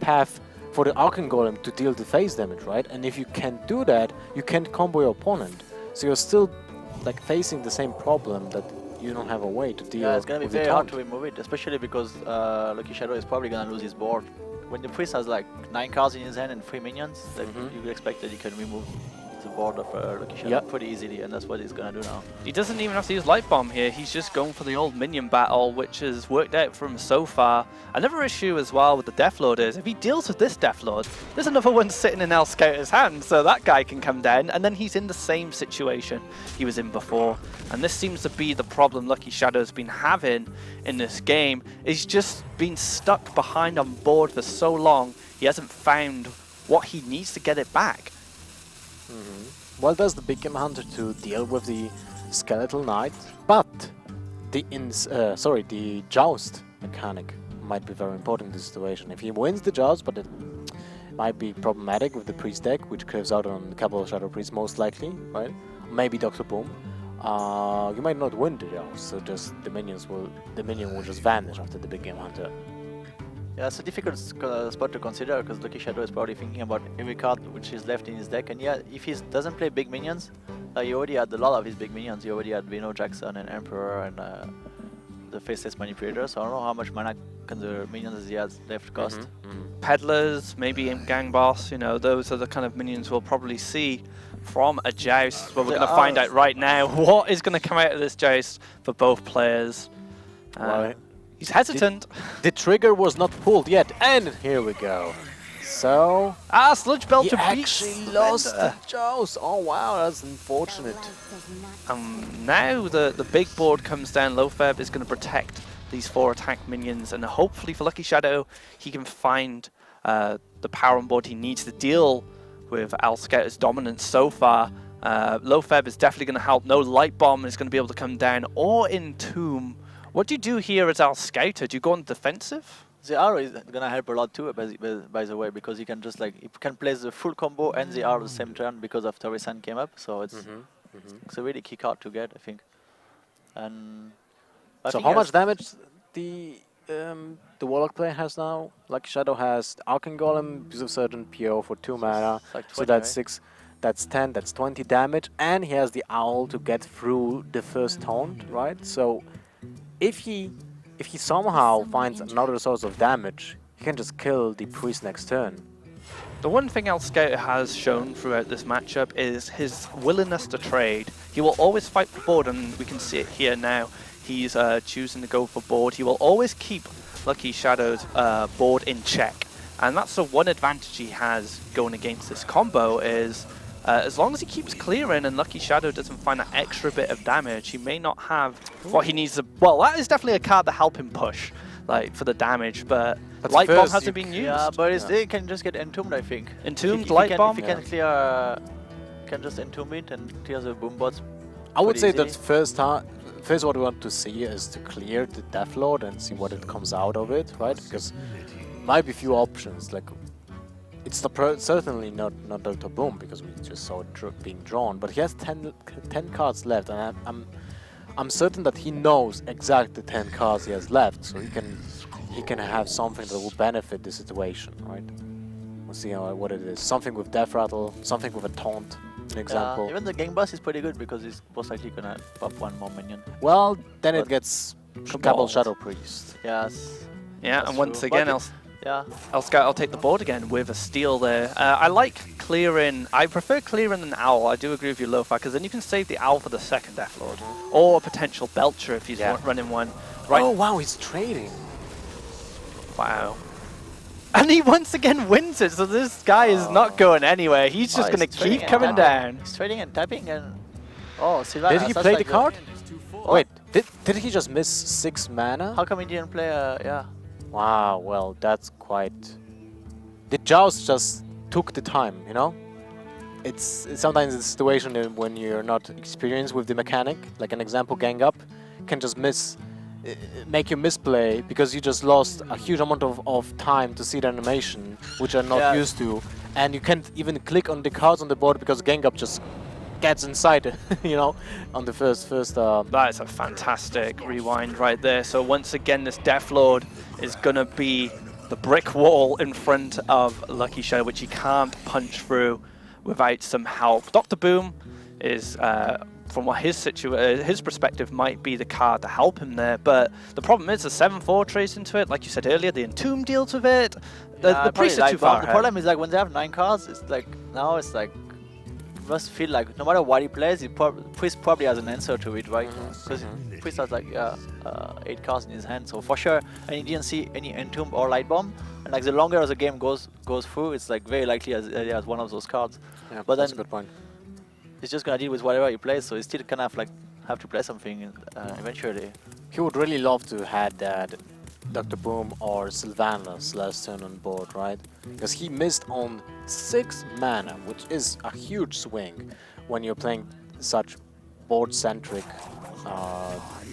path for the Arcane Golem to deal the phase damage, right? And if you can't do that, you can't combo your opponent. So you're still like facing the same problem that you don't have a way to deal. Yeah, it's gonna be with the very hard taunt. to remove it, especially because Lucky Shadow is probably gonna lose his board. When the priest has like 9 cards in his hand and 3 minions, like, you would expect that he can remove the board of Lucky Shadow pretty easily, and that's what he's gonna do now. He doesn't even have to use Light Bomb here, he's just going for the old minion battle, which has worked out for him so far. Another issue as well with the Deathlord is, if he deals with this Deathlord, there's another one sitting in Elscouta's hand, so that guy can come down, and then he's in the same situation he was in before. And this seems to be the problem Lucky Shadow's been having in this game. He's just been stuck behind on board for so long, he hasn't found what he needs to get it back. Well, there's the Big Game Hunter to deal with the Skeletal Knight, but the Joust mechanic might be very important in this situation. If he wins the Joust, but it might be problematic with the Priest deck, which curves out on a couple of Shadow Priests most likely, right? Maybe Dr. Boom. You might not win the Joust, so just the minion will just vanish after the Big Game Hunter. Yeah, it's a difficult spot to consider because Lucky Shadow is probably thinking about every card which is left in his deck, and yeah, if he doesn't play big minions, he already had a lot of his big minions. He already had Reno Jackson and Emperor and the Faceless Manipulator, so I don't know how much mana can the minions he has left cost. Peddlers, maybe Imp Gang Boss, you know, those are the kind of minions we'll probably see from a Joust, but we're going to find out right now what is going to come out of this Joust for both players. Right. He's hesitant. The trigger was not pulled yet, and here we go. So Sludge Belcher he beats actually lost the Joust. Oh wow, that's unfortunate. Now the big board comes down. Lofeb is going to protect these 4 attack minions, and hopefully for Lucky Shadow, he can find the power on board he needs to deal with Elscouta's dominance so far. Lofeb is definitely going to help. No Light Bomb is going to be able to come down, or Entomb. What do you do here as Elscouta? Do you go on defensive? The arrow is gonna help a lot too, by the way, because he can just like he can place the full combo and the arrow the same turn because of Torisan came up, so it's a really key card to get, I think. And So how much damage the Warlock player has now? Lucky Shadow has the Arcane Golem, gives a certain PO for 2 mana, like 20, so that's right? 6, that's 10, that's 20 damage, and he has the Owl to get through the first taunt, right? So if he somehow finds another source of damage, he can just kill the priest next turn. The one thing Elscouta has shown throughout this matchup is his willingness to trade. He will always fight for board, and we can see it here now. He's choosing to go for board. He will always keep Lucky Shadow's board in check. And that's the one advantage he has going against this combo is as long as he keeps clearing and Lucky Shadow doesn't find that extra bit of damage, he may not have what he needs to... Well, that is definitely a card to help him push, like, for the damage, but Light Bomb hasn't been used. Yeah, but he can just get Entombed, I think. Entombed, Light Bomb? If he can clear... can just Entomb it and clear the boom bots. I would say that first what we want to see is to clear the Deathlord and see what it comes out of it, right? Because might be few options, like... It's certainly not Dr. Boom because we just saw it being drawn, but he has 10 cards left, and I'm certain that he knows exactly the 10 cards he has left, so he can have something that will benefit the situation, right? We'll see what it is. Something with Death Rattle, something with a Taunt, an example. Even the Gang Bus is pretty good because he's most likely gonna pop one more minion. Well, then it gets Cabal Shadow Priest. Yes. Yeah, and once again, Elscouta, I'll take the board again with a steal there. I like clearing. I prefer clearing an Owl. I do agree with you, Lo-Fi, because then you can save the Owl for the second Death Lord, or a potential Belcher if he's running one. Right. Oh wow, he's trading. Wow. And he once again wins it, so this guy is not going anywhere. He's just going to keep coming down. He's trading and tapping and... Oh, Sylvanas. Did he play the card? Wait, did he just miss 6 mana? How come he didn't play yeah. Wow, well, that's quite... The Joust just took the time, you know? It's sometimes a situation when you're not experienced with the mechanic, like an example, gang up, can just make you misplay because you just lost a huge amount of time to see the animation, which you're not used to, and you can't even click on the cards on the board because gang up just gets inside, you know, on the first. That is a fantastic rewind right there. So once again, this Death Lord is gonna be the brick wall in front of Lucky Shadow, which he can't punch through without some help. Dr. Boom is, from what his perspective, might be the card to help him there, but the problem is the 7/4 trace into it. Like you said earlier, the Entomb deals with it. The priests are too far ahead. The problem is like when they have 9 cards, it's like now it's like you must feel like no matter what he plays, priest probably has an answer to it, right? Because priest has like 8 cards in his hand, so for sure. And he didn't see any Entomb or Light Bomb. And like the longer the game goes through, it's like very likely he has one of those cards. Yeah, but that's then a good point. He's just gonna deal with whatever he plays, so he still kind of like have to play something eventually. He would really love to had that Dr. Boom or Sylvanas last turn on board, right? Because he missed on 6 mana, which is a huge swing when you're playing such board-centric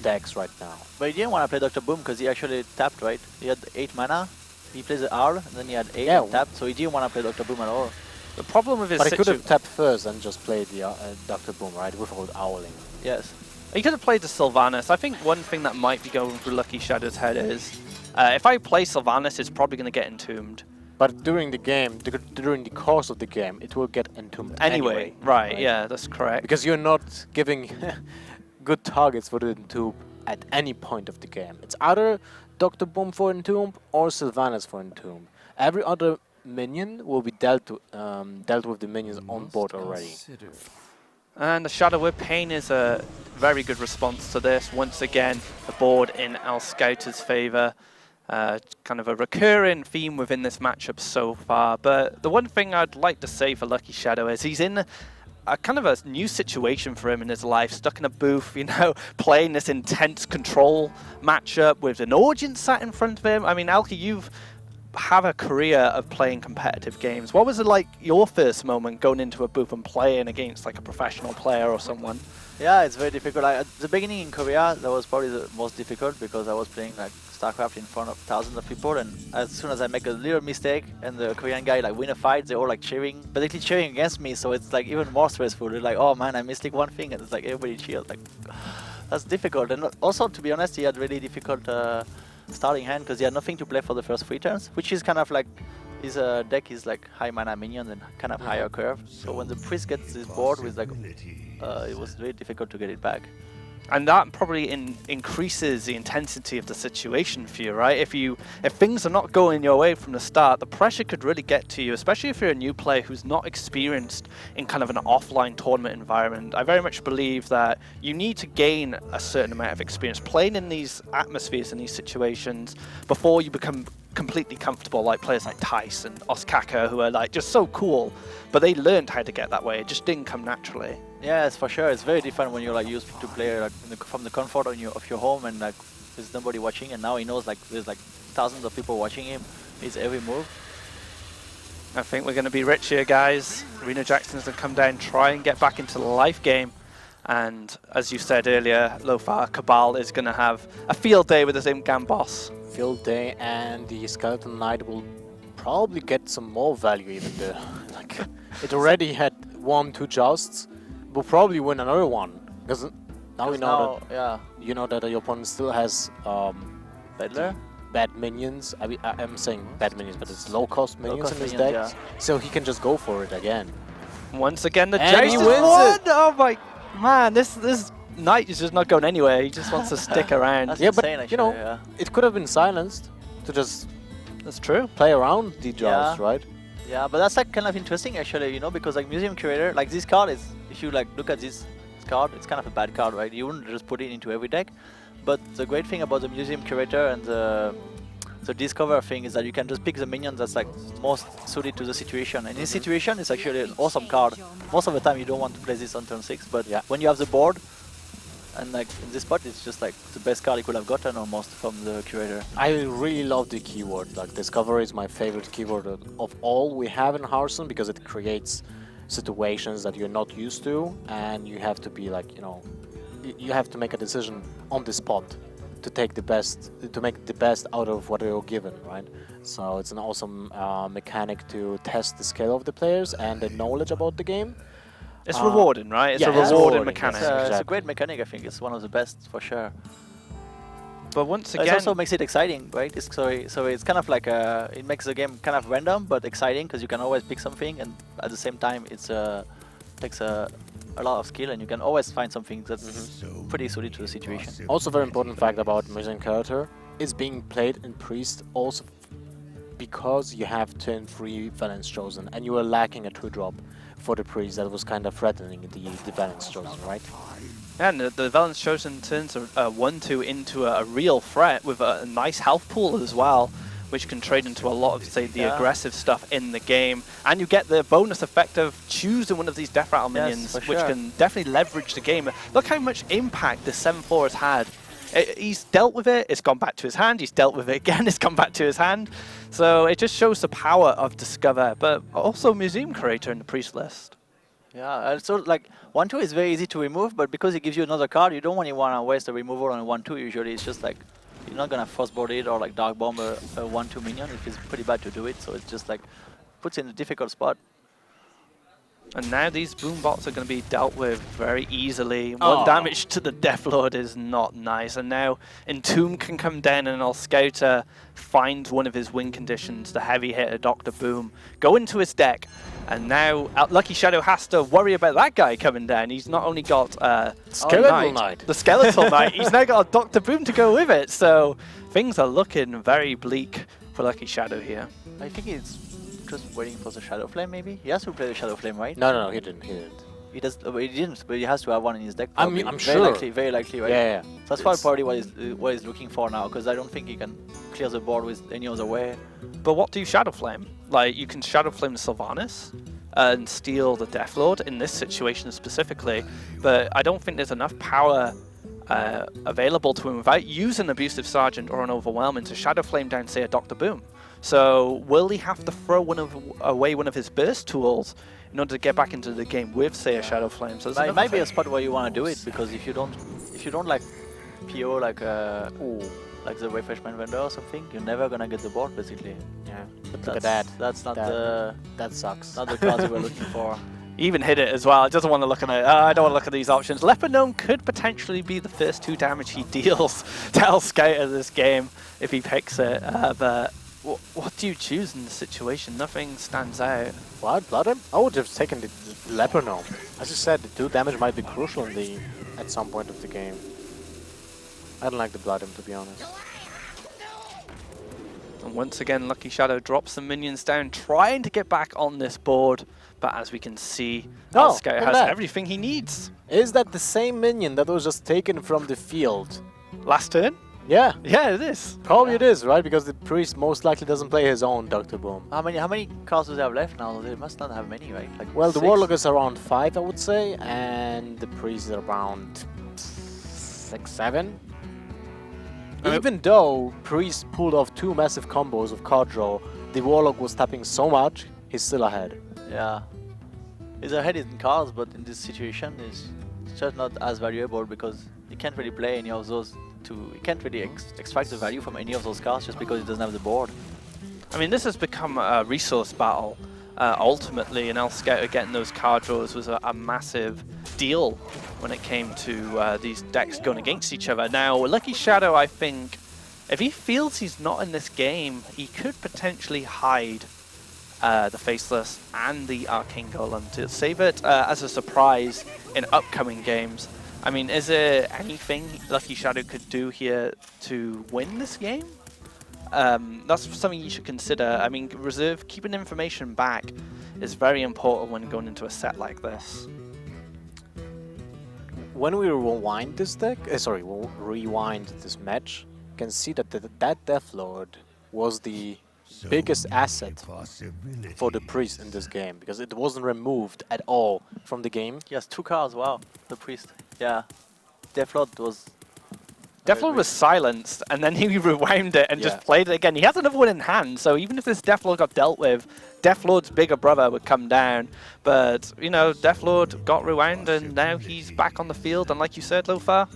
decks right now. But he didn't want to play Dr. Boom because he actually tapped, right? He had 8 mana, he plays the R, and then he had 8 and tapped, so he didn't want to play Dr. Boom at all. The problem with his But he could have tapped first and just played the Dr. Boom, right? Without owling. Yes. He could have played the Sylvanas. I think one thing that might be going through Lucky Shadow's head is, if I play Sylvanas, it's probably going to get entombed. But during the game, during the course of the game, it will get entombed anyway. Right, yeah, that's correct. Because you're not giving good targets for the entomb at any point of the game. It's either Dr. Boom for entomb or Sylvanas for entomb. Every other minion will be dealt with the minions on board already. And the Shadow Whip Pain is a very good response to this. Once again, the board in Elscouta's favor. Kind of a recurring theme within this matchup so far. But the one thing I'd like to say for Lucky Shadow is he's in a kind of a new situation for him in his life, stuck in a booth, you know, playing this intense control matchup with an audience sat in front of him. I mean, Elke, you've have a career of playing competitive games. What was it like your first moment going into a booth and playing against like a professional player or someone? Yeah, it's very difficult. At the beginning in Korea, that was probably the most difficult because I was playing like StarCraft in front of thousands of people, and as soon as I make a little mistake and the Korean guy like win a fight, they're all like cheering, basically cheering against me, so it's like even more stressful. They're like, oh man, I missed like one thing, and it's like everybody cheers. Like, that's difficult. And also, to be honest, he had really difficult starting hand because he had nothing to play for the first 3 turns, which is kind of like his deck is like high mana minions and kind of higher curve. So when the priest gets this board with like, it was very difficult to get it back. And that probably increases the intensity of the situation for you, right? If things are not going your way from the start, the pressure could really get to you, especially if you're a new player who's not experienced in kind of an offline tournament environment. I very much believe that you need to gain a certain amount of experience playing in these atmospheres and these situations before you become completely comfortable, like players like Tice and Oskaka, who are like just so cool, but they learned how to get that way. It just didn't come naturally. Yes, for sure. It's very different when you're like used to play like from the comfort of your home and like there's nobody watching, and now he knows like there's like thousands of people watching him. His every move. I think we're going to be rich here, guys. Reno Jackson's going to come down, try and get back into the life game. And as you said earlier, Lo-Fi, Cabal is going to have a field day with his Imp boss. Field day, and the Skeleton Knight will probably get some more value even though like it already had 1-2 jousts. Will probably win another one because Now we know that you know that your opponent still has Peddler? bad minions. I'm saying bad minions, but it's low-cost minions in his minions, deck, so he can just go for it again. Once again, the And Jace he is wins won! it. Oh my man, this knight is just not going anywhere. He just wants to stick around. That's Yeah, insane, but actually, you know, it could have been silenced to just That's true. play around the draws, Yeah. right? Yeah, but that's like kind of interesting actually, you know, because like Museum Curator, like this card is, if you like look at this card, it's kind of a bad card, right? You wouldn't just put it into every deck. But the great thing about the Museum Curator and the Discover thing is that you can just pick the minion that's like most suited to the situation. And in this situation, it's actually an awesome card. Most of the time you don't want to play this on turn 6, but when you have the board, and like in this spot, it's just like the best card you could have gotten almost from the Curator. I really love the keyword. Like Discovery is my favorite keyword of all we have in Hearthstone because it creates situations that you're not used to, and you have to be like, you know, you have to make a decision on the spot to take the best, to make the best out of what you're given, right? So it's an awesome mechanic to test the skill of the players and the knowledge about the game. It's rewarding, right? It's yeah, a it's rewarding rewarding, mechanic. It's a great mechanic, I think. It's one of the best for sure. But once It again, also makes it exciting, right? So it's kind of like it makes the game kind of random but exciting because you can always pick something, and at the same time it's takes a lot of skill, and you can always find something that's pretty suited to the situation. Also, very important fact about Museum Character is being played in Priest also because you have turn 3 Valence Chosen, and you were lacking a 2-drop for the Priest that was kind of threatening the Valence Chosen, right? and the Valence Chosen turns a 1/2 into a real threat with a nice health pool as well, which can trade into a lot of, say, the aggressive stuff in the game. And you get the bonus effect of choosing one of these Death Rattle minions, which can definitely leverage the game. Look how much impact this 7/4 has had. He's dealt with it, it's gone back to his hand, he's dealt with it again, it's gone back to his hand. So it just shows the power of Discover, but also Museum Curator in the Priest list. Yeah, so like 1/2 is very easy to remove, but because it gives you another card, you don't want to waste a removal on a 1/2 usually. It's just like, you're not gonna frostboard it or like dark bomb a 1/2 minion if it's pretty bad to do it, so it's just like, puts it in a difficult spot. And now these boom bots are going to be dealt with very easily. 1 damage to the Death Lord is not nice. And now Entomb can come down and Elscouta finds one of his win conditions, the heavy hitter Dr. Boom, go into his deck. And now Lucky Shadow has to worry about that guy coming down. He's not only got Skeletal Knight. The Skeletal Knight, he's now got a Dr. Boom to go with it. So things are looking very bleak for Lucky Shadow here. I think it's just waiting for the Shadow Flame, maybe? He has to play the Shadow Flame, right? No, he didn't. He does. He didn't, but he has to have one in his deck. I'm Very sure. likely, very likely, right? Yeah. So that's probably what he's looking for now, because I don't think he can clear the board with any other way. But what do you Shadow Flame? Like, you can Shadow Flame Sylvanas and steal the Death Lord in this situation specifically, but I don't think there's enough power available to him without using Abusive Sergeant or an Overwhelming to Shadow Flame down, say, a Dr. Boom. So will he have to throw away one of his burst tools in order to get back into the game with, say, a Shadow Flame? So it might be a spot where you want to do it, because if you don't like PO like the Refreshment Vendor or something, you're never gonna get the board basically. Yeah, but look at that. That's not that sucks. not the cards we were looking for. He even hit it as well. He doesn't want to look at it. I don't want to look at these options. Leopard Gnome could potentially be the first 2 damage he deals to Elscouta this game if he picks it. But what do you choose in this situation? Nothing stands out. Blood him? I would have taken the Leopard Gnome. As you said, the 2 damage might be crucial at some point of the game. I don't like the Blood him, to be honest. And once again, Lucky Shadow drops some minions down, trying to get back on this board. But as we can see, Elscouta has everything he needs. Is that the same minion that was just taken from the field? Last turn? Yeah. Yeah, it is. Probably it is, right? Because the priest most likely doesn't play his own Dr. Boom. How many cards do they have left now? They must not have many, right? Like, well, the 6? Warlock is around 5, I would say, and the priest is around 6, 7. Even though priest pulled off 2 massive combos of card draw, the Warlock was tapping so much, he's still ahead. Yeah. He's ahead in cards, but in this situation, it's just not as valuable because he can't really play any of those. He can't really extract the value from any of those cards just because he doesn't have the board. I mean, this has become a resource battle. ultimately, and Elscouta getting those card draws was a massive deal when it came to these decks going against each other. Now, Lucky Shadow, I think, if he feels he's not in this game, he could potentially hide the Faceless and the Arcane Golem to save it as a surprise in upcoming games. I mean, is there anything Lucky Shadow could do here to win this game? That's something you should consider. I mean, keeping information back is very important when going into a set like this. When we rewind this deck, we'll rewind this match, you can see that that Death Lord was the biggest asset for the Priest in this game, because it wasn't removed at all from the game. He has 2 cards, wow, the Priest. Yeah, Death Lord was... Death Lord was silenced, and then he rewound it and just played it again. He has another one in hand, so even if this Death Lord got dealt with, Death Lord's bigger brother would come down. But, you know, Death Lord got rewound, and now he's back on the field. And like you said, Lothar,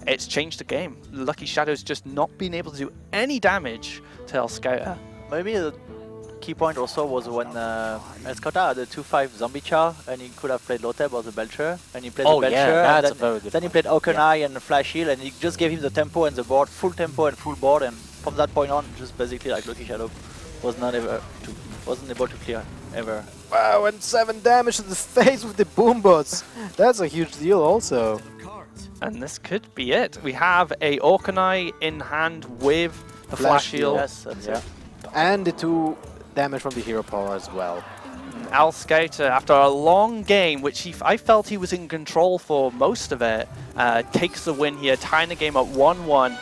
it's changed the game. Lucky Shadow's just not been able to do any damage to Elscouta. Maybe the key point also was when Elscouta had a 2-5 Zombie Char, and he could have played Loteb or the Belcher, and he played the Belcher, and then he played Hawkeye and Flash Heal, and he just gave him the tempo and the board, full tempo and full board, and from that point on, just basically like Lucky Shadow wasn't able to clear ever. Wow, and 7 damage to the face with the boom bots. That's a huge deal also. And this could be it. We have a Orkanai in hand with the Flash Heal. Yes, that's it. And the 2 damage from the hero power as well. Elscouta, after a long game, which I felt he was in control for most of it, takes the win here, tying the game at 1-1.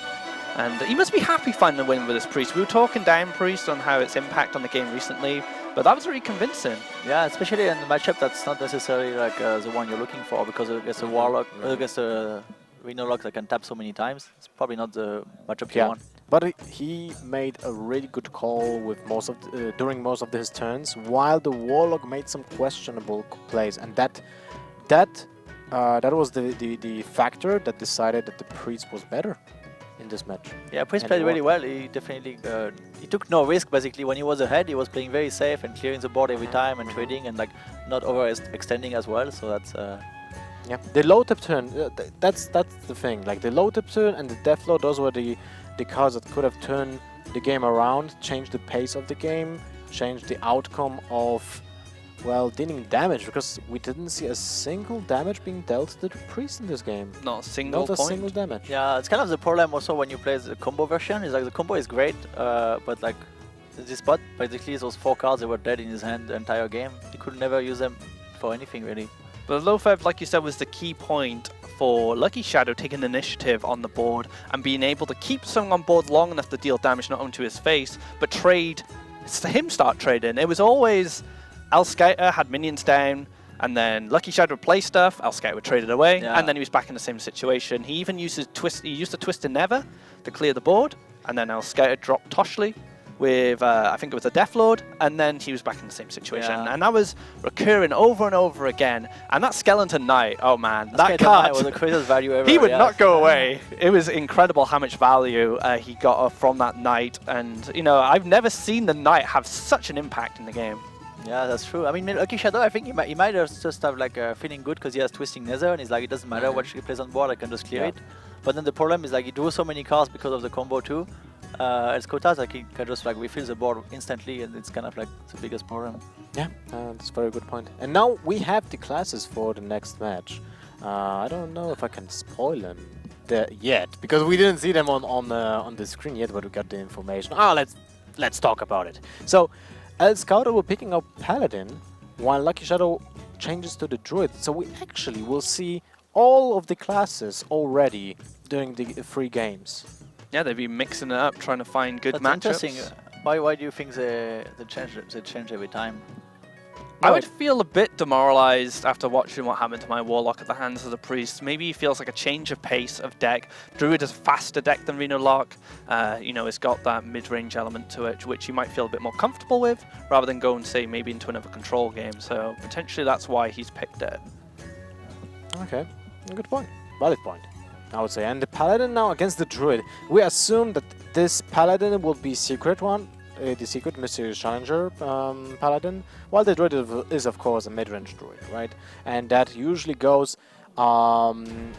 And he must be happy finding the win with this Priest. We were talking down Priest on how its impact on the game recently, but that was really convincing. Yeah, especially in the matchup that's not necessarily like the one you're looking for, because against a Warlock, against a Rhinolock that can tap so many times, it's probably not the matchup you want. But he made a really good call with during most of his turns, while the Warlock made some questionable plays, and that was the factor that decided that the Priest was better in this match. Yeah, Priest played really well. He definitely he took no risk basically. When he was ahead, he was playing very safe and clearing the board every time and trading and like not overextending as well. So that's yeah. The low tip turn, that's the thing. Like the low tip turn and the Death Lord, those were the cards that could have turned the game around, changed the pace of the game, changed the outcome of, well, dealing damage, because we didn't see a single damage being dealt to the Priest in this game. Not a single point. Not a single damage. Yeah, it's kind of the problem also when you play the combo version. Is like the combo is great, but like this spot, basically those 4 cards, they were dead in his hand the entire game. He could never use them for anything really. But Lothar, like you said, was the key point for Lucky Shadow taking initiative on the board and being able to keep someone on board long enough to deal damage not only to his face, but start trading. It was always Elscouta had minions down, and then Lucky Shadow would play stuff, Elscouta would trade it away, and then he was back in the same situation. He even used the Twisted Never to clear the board, and then Elscouta dropped Toshli with, I think it was a Death Lord, and then he was back in the same situation. Yeah. And that was recurring over and over again. And that Skeleton Knight, oh man, that card was the craziest value ever. He would not go away. It was incredible how much value he got from that Knight. And, you know, I've never seen the Knight have such an impact in the game. Yeah, that's true. I mean, Lucky Shadow, I think he might just have like feeling good because he has Twisting Nether, and he's like, it doesn't matter what he plays on board, I can just clear it. But then the problem is like he drew so many cards because of the combo too. Elscouta, like he can just like refill the board instantly, and it's kind of like the biggest problem. Yeah, that's a very good point. And now we have the classes for the next match. I don't know if I can spoil them yet, because we didn't see them on the screen yet, but we got the information. Let's talk about it. So, Elscouta will picking up Paladin, while Lucky Shadow changes to the Druid. So we actually will see all of the classes already during the 3 games. Yeah, they've been mixing it up, trying to find good matchups. Interesting. Why do you think they change every time? I would feel a bit demoralized after watching what happened to my Warlock at the hands of the Priest. Maybe he feels like a change of pace of deck. Druid is a faster deck than Rhinolock. You know, it's got that mid-range element to it, which you might feel a bit more comfortable with, rather than go and say maybe into another control game. So potentially that's why he's picked it. Okay, good point. Valid point, I would say. And the Paladin now against the Druid. We assume that this Paladin will be secret one, the secret mysterious challenger paladin, while the druid is of course a mid-range druid, right? And that usually goes in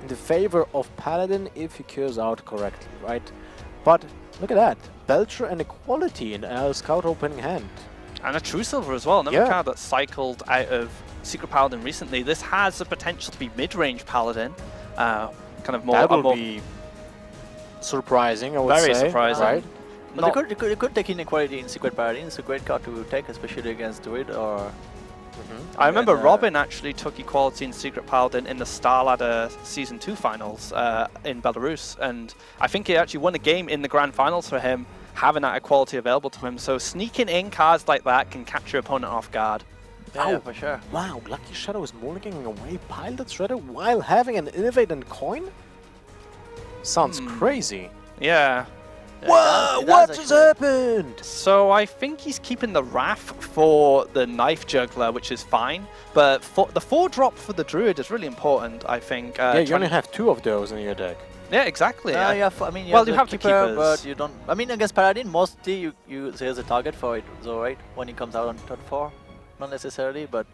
the favor of paladin if he cures out correctly, right? But look at that, Belcher and Equality in Elscouta opening hand. And a True Silver as well, another card that cycled out of Secret Paladin recently. This has the potential to be mid-range Paladin, kind of more... That will be surprising, I would say. Very surprising. Right? But you could take Inequality in Secret Paladin. It's a great card to take, especially against Druid or... I remember Robin actually took Equality in Secret Paladin in the Star Ladder Season 2 finals in Belarus, and I think he actually won a game in the Grand Finals for him, having that Equality available to him. So sneaking in cards like that can catch your opponent off guard. Yeah, for sure. Wow, Lucky Shadow is mulliganing away Pilot Shredder while having an Innovate and Coin? Sounds crazy. Yeah. Whoa, what just happened? So I think he's keeping the Wrath for the Knife Juggler, which is fine. But for the 4-drop for the Druid is really important, I think. Yeah, you only have 2 of those in your deck. Yeah, exactly. Yeah, I mean, well, you have the keepers, but you don't. I mean, against Paladin, mostly there's a target for it, so right when he comes out on turn 4, not necessarily, but.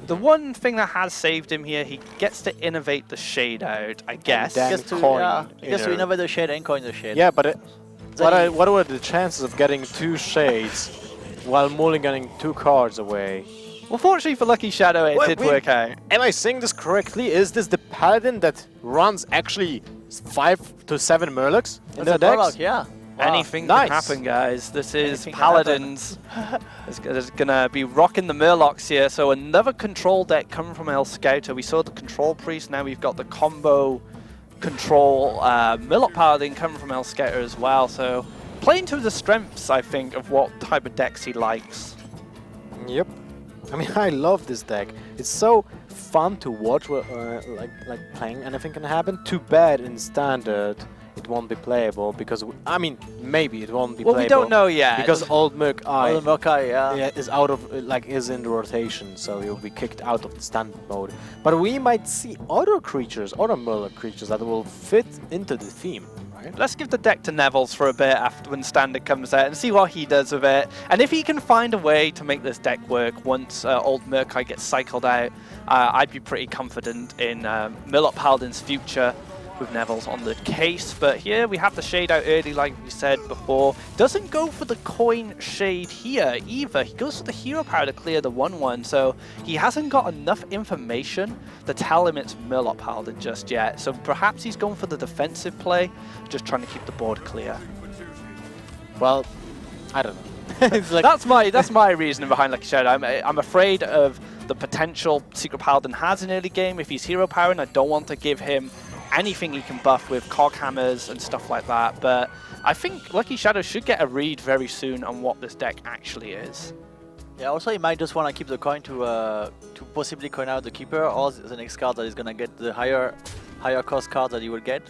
The one thing that has saved him here, he gets to innovate the Shade out, I guess. And then He gets to innovate the Shade and coin the Shade. Yeah, but what were the chances of getting 2 Shades while mulliganing 2 cards away? Well, fortunately for Lucky Shadow, it did work out. Am I saying this correctly? Is this the Paladin that runs actually 5 to 7 Murlocs in their decks? Murloc, yeah. Wow. Anything can happen, guys. This is Paladins. It's going to be rocking the Murlocs here. So another control deck coming from Elscouta. We saw the Control Priest. Now we've got the combo control Murloc Paladin coming from Elscouta as well. So playing to the strengths, I think, of what type of decks he likes. Yep. I mean, I love this deck. It's so fun to watch. Like playing anything can happen. Too bad in Standard it won't be playable because I mean maybe it won't be playable. Well, we don't know yet because Old Murkai, is out of is in the rotation, so he'll be kicked out of the standard mode. But we might see other creatures, other Murloc creatures that will fit into the theme. Right? Let's give the deck to Neville's for a bit after when Standard comes out and see what he does with it. And if he can find a way to make this deck work once Old Murkai gets cycled out, I'd be pretty confident in Murloc Paladin's future with Neville's on the case. But here we have the Shade out early, like we said before. Doesn't go for the coin Shade here either. He goes for the hero power to clear the 1/1, so he hasn't got enough information to tell him it's Murloc Paladin just yet. So perhaps he's going for the defensive play, just trying to keep the board clear. Well, I don't know. It's like that's my reasoning behind Lucky Shadow. I'm afraid of the potential Secret Paladin has in early game. If he's hero powering, I don't want to give him anything he can buff with cog hammers and stuff like that, but I think Lucky Shadow should get a read very soon on what this deck actually is. Yeah, also he might just want to keep the coin to possibly coin out the keeper, or the next card that is gonna get the higher cost card that he will get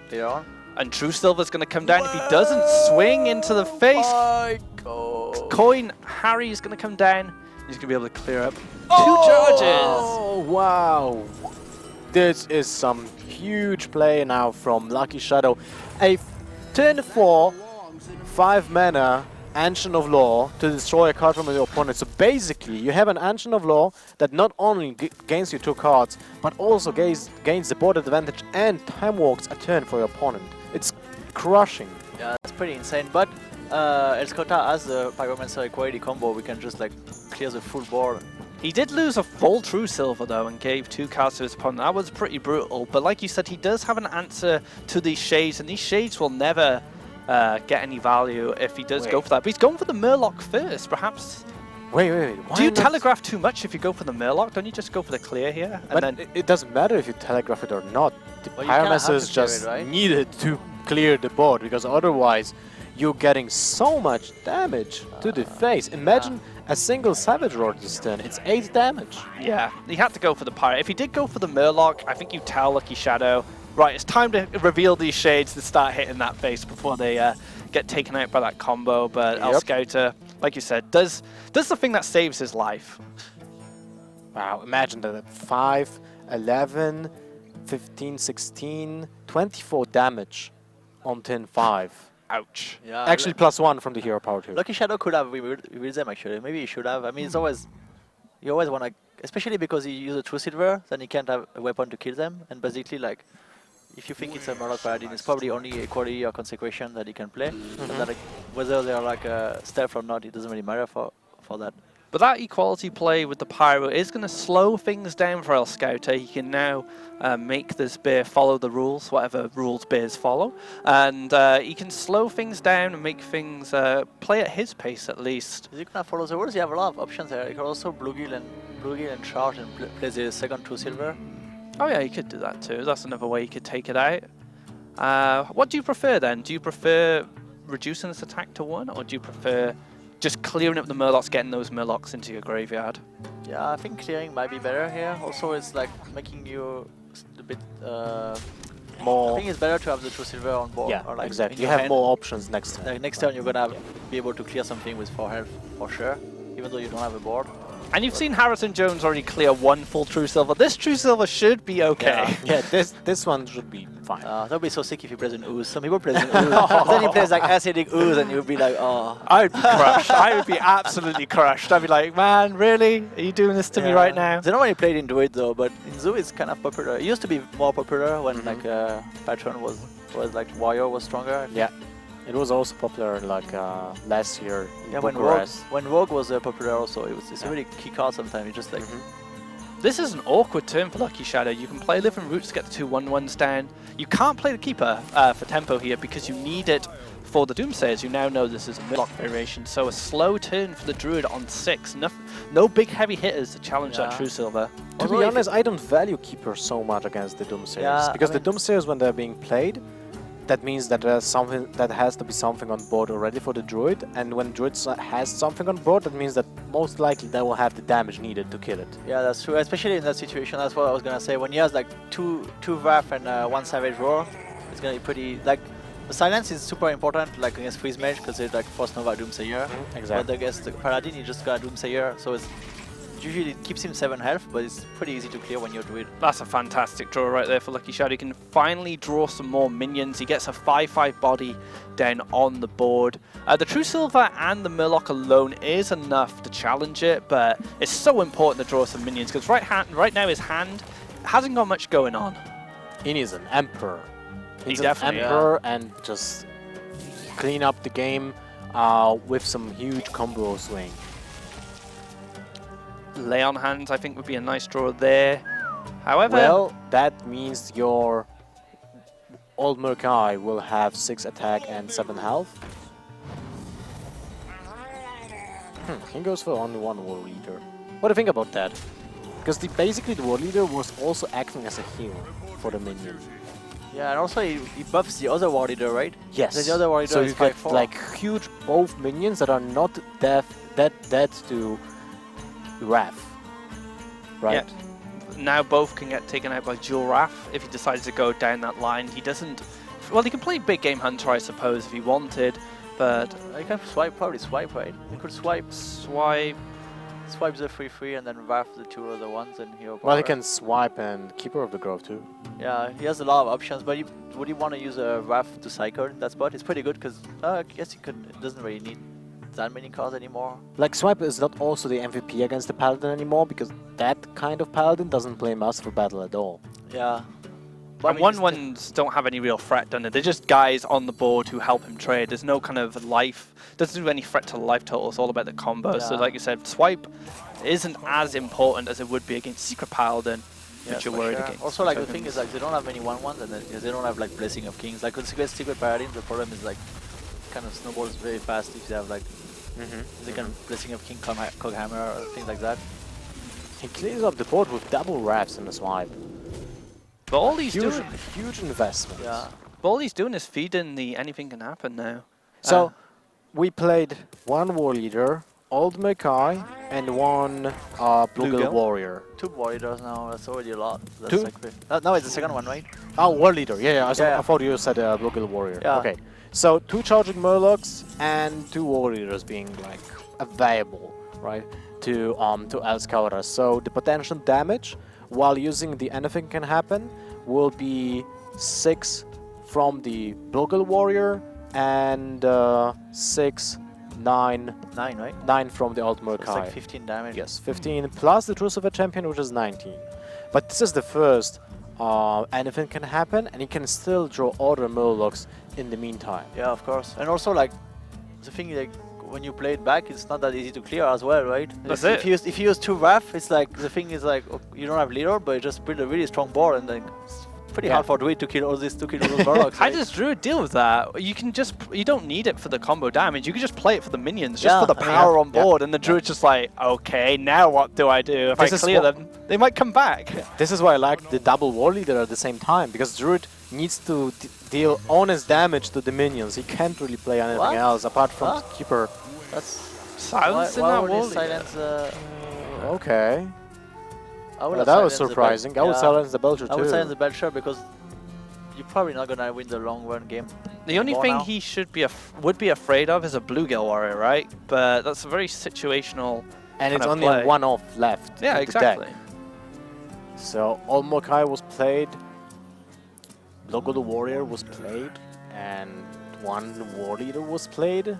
later on. And True Silver's gonna come down. If he doesn't swing into the face, coin Harry is gonna come down. He's gonna be able to clear up 2 charges. Oh wow! This is some huge play now from Lucky Shadow. A turn 4, 5 mana Ancient of Law to destroy a card from your opponent. So basically, you have an Ancient of Law that not only gains you 2 cards, but also gains the board advantage and time walks a turn for your opponent. It's crushing. Yeah, that's pretty insane. But Elscouta has the Pyromancer Equality combo. We can just like clear the full board. He did lose a full True Silver though and gave 2 cards to his opponent. That was pretty brutal, but like you said, he does have an answer to these Shades, and these Shades will never get any value if he does go for that. But he's going for the Murloc first, perhaps. Wait. Why do you telegraph too much if you go for the Murloc? Don't you just go for the clear here? And but then it doesn't matter if you telegraph it or not. The Pyromancers just needed to clear the board, because otherwise you're getting so much damage to the face. Imagine a single Savage Roar this turn. It's 8 damage. Yeah, he had to go for the Pirate. If he did go for the Murloc, I think you tell Lucky Shadow, right, it's time to reveal these Shades to start hitting that face before they get taken out by that combo. But Elscouta, like you said, does the thing that saves his life. Wow, imagine that. 5, 11, 15, 16, 24 damage on turn 5. Ouch. Yeah, Actually, +1 from the hero power too. Lucky Shadow could have revealed them actually. Maybe he should have. I mean, it's always you always want to, especially because you use a True Silver, then you can't have a weapon to kill them. And basically, like, if you think it's a Murloc Paladin, it's probably only Equality or Consecration that he can play. And that, like, whether they're like stealth or not, it doesn't really matter for that. But that equality play with the Pyro is going to slow things down for Elscouta. He can now make the spear follow the rules, whatever rules spears follow. And he can slow things down and make things play at his pace at least. If you can follow the rules, you have a lot of options there. You can also Bluegill and charge and play the second True Silver. Oh yeah, you could do that too. That's another way you could take it out. What do you prefer then? Do you prefer reducing this attack to 1, or do you prefer just clearing up the Murlocs, getting those Murlocs into your graveyard? Yeah, I think clearing might be better here. Also, it's like making you a bit more. I think it's better to have the True Silver on board. Yeah, or like exactly. in You your have hand. more options next time. Like next turn, you're gonna be able to clear something with 4 health for sure, even though you don't have a board. And you've seen Harrison Jones already clear 1 full True Silver. This True Silver should be okay. Yeah, this one should be fine. That would be so sick if he plays an Ooze. Some people play an Ooze. Then he plays like Acidic Ooze and you'll be like, oh. I would be crushed. I would be absolutely crushed. I'd be like, man, really? Are you doing this to me right now? They don't really play it in Druid though, but in Zoo it's kind of popular. It used to be more popular when like Patron was like Warrior was stronger. Yeah, it was also popular like last year. Yeah, in when Rogue was popular also, it's a really key card sometimes. You just like. This is an awkward turn for Lucky Shadow. You can play Living Roots to get the 2 1/1s down. You can't play the Keeper for tempo here because you need it for the Doomsayers. You now know this is a Murloc variation, so a slow turn for the Druid on 6. No big heavy hitters to challenge that True Silver. To be honest, I don't value Keeper so much against the Doomsayers because the Doomsayers, when they're being played, that means that there's something that has to be something on board already for the Druid, and when Druid has something on board, that means that most likely they will have the damage needed to kill it. Yeah, that's true. Especially in that situation, that's what I was gonna say. When he has like two Wrath and 1 Savage Roar, it's gonna be pretty like. The silence is super important, like against Freeze Mage, because it like Frost Nova Doomsayer. Exactly. But against the Paladin, you just got Doomsayer, so it's usually it keeps him 7 health, but it's pretty easy to clear when you're Druid. That's a fantastic draw right there for Lucky Shadow. He can finally draw some more minions. He gets a 5/5 body down on the board. The True Silver and the Murloc alone is enough to challenge it, but it's so important to draw some minions because right now his hand hasn't got much going on. He needs an Emperor. He definitely Emperor and just clean up the game with some huge combo swing. Lay on hands, I think, would be a nice draw there. However, well, that means your Old Murkai will have 6 attack and 7 health. He goes for only 1 War Leader. What do you think about that? Because basically the War Leader was also acting as a heal for the minion. Yeah, and also he buffs the other War Leader, right? Yes. The other War Leader so is you get 5/4. like huge both minions that are not dead to Wrath. Right? yeah, now both can get taken out by Dual Wrath if he decides to go down that line. He doesn't... Well, he can play Big Game Hunter, I suppose, if he wanted, but... You can probably swipe, right? You could swipe the 3/3 and then Wrath the 2 other ones and hero power. Well, he can swipe and Keeper of the Grove too. Yeah, he has a lot of options, but would you want to use a Wrath to cycle in that spot? It's pretty good because I guess he could. It doesn't really need that many cards anymore. Like, Swipe is not also the MVP against the Paladin anymore because that kind of Paladin doesn't play Master of Battle at all. Yeah. And 1/1s don't have any real threat, don't they? They're just guys on the board who help him trade. There's no kind of life, doesn't do any threat to life total. It's all about the combo. So like you said, Swipe isn't as important as it would be against Secret Paladin, which you're worried against. Also, like the thing is, like they don't have many 1/1s and they don't have like Blessing of Kings. Like with Secret Paladin, the problem is like kind of snowballs very fast if they have like they can Blessing of King, Coghammer, or things like that. He clears up the board with double Wraths in the Swipe. But all he's doing, huge investment. Yeah. but all he's doing is feeding the anything can happen now. So we played 1 War Leader, Old Murkai, and 1 Bluegill Warrior. 2 Warriors now. That's already a lot. That's 2? Like, no, it's the second one, right? Oh, War Leader. Yeah. I thought you said Bluegill Warrior. Yeah. Okay. So 2 Charging Murlocs and 2 War Leaders being like available, right, to Elscouta. So the potential damage while using the anything can happen will be 6 from the Bluegill Warrior, and 6, 9, 9, right? 9 from the old So it's Murkai. like 15 damage. Yes, 15 plus the Truce of a Champion, which is 19. But this is the first. Anything can happen, and he can still draw other Murlocs in the meantime. Yeah, of course. And also, like, the thing, like, when you play it back, it's not that easy to clear as well, right? That's if you use 2 Wrath, it's like, the thing is like, you don't have leader, but you just build a really strong board, and then it's pretty hard for Druid to kill all these, to kill all those Murlocs. How right? does Druid deal with that? You don't need it for the combo damage. You can just play it for the minions, just for the power on board. And the Druid's just like, okay, now what do I do? If I clear them, they might come back. This is why I like the double War Leader at the same time, because Druid needs to deal honest damage to the minions. He can't really play anything else apart from Keeper. That's Silence in why that would wall. he silence? Okay. I would Well, have that was silenced the surprising. I would yeah. silence the Belcher I would too. silence the Belcher because you're probably not gonna win the long run game. The only thing he should be would be afraid of is a Bluegill Warrior, right? But that's a very situational. And it's kind of only play. one off left. Yeah, in exactly. The deck. So Old Mokai was played, Logo the Warrior was played, and one War Leader was played,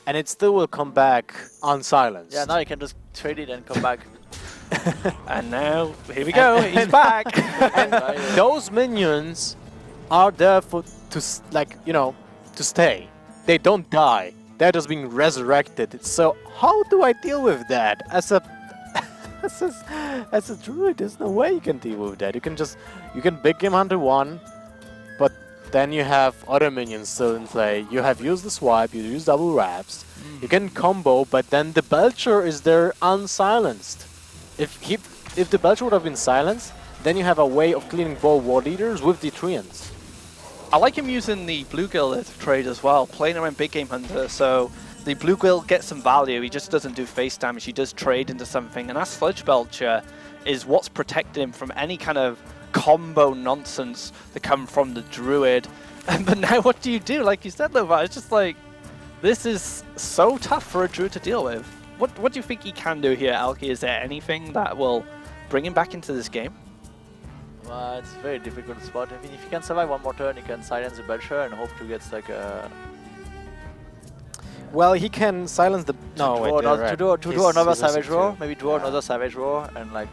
and it still will come back unsilenced. Yeah, now you can just trade it and come back. And now here we go. He's back. And those minions are there for to stay. They don't die. They're just being resurrected. So how do I deal with that as a as a druid? There's no way you can deal with that. You can Big Game Hunter 1, but then you have other minions still in play. You have used the swipe. You use double wraps. You can combo, but then the Belcher is there unsilenced. If the Belcher would have been silenced, then you have a way of cleaning both War Leaders with the Treants. I like him using the Bluegill to trade as well, playing around Big Game Hunter, so the Bluegill gets some value. He just doesn't do face damage, he does trade into something, and that Sludge Belcher is what's protecting him from any kind of combo nonsense that come from the Druid. But now what do you do? Like you said, Lova, it's just like, this is so tough for a Druid to deal with. What do you think he can do here, Alki? Is there anything that will bring him back into this game? It's a very difficult spot. I mean, if you can survive one more turn, you can silence the Belcher and hope to get like a... Well, he can silence the... To do another Savage Roar, maybe draw another Savage Roar, and like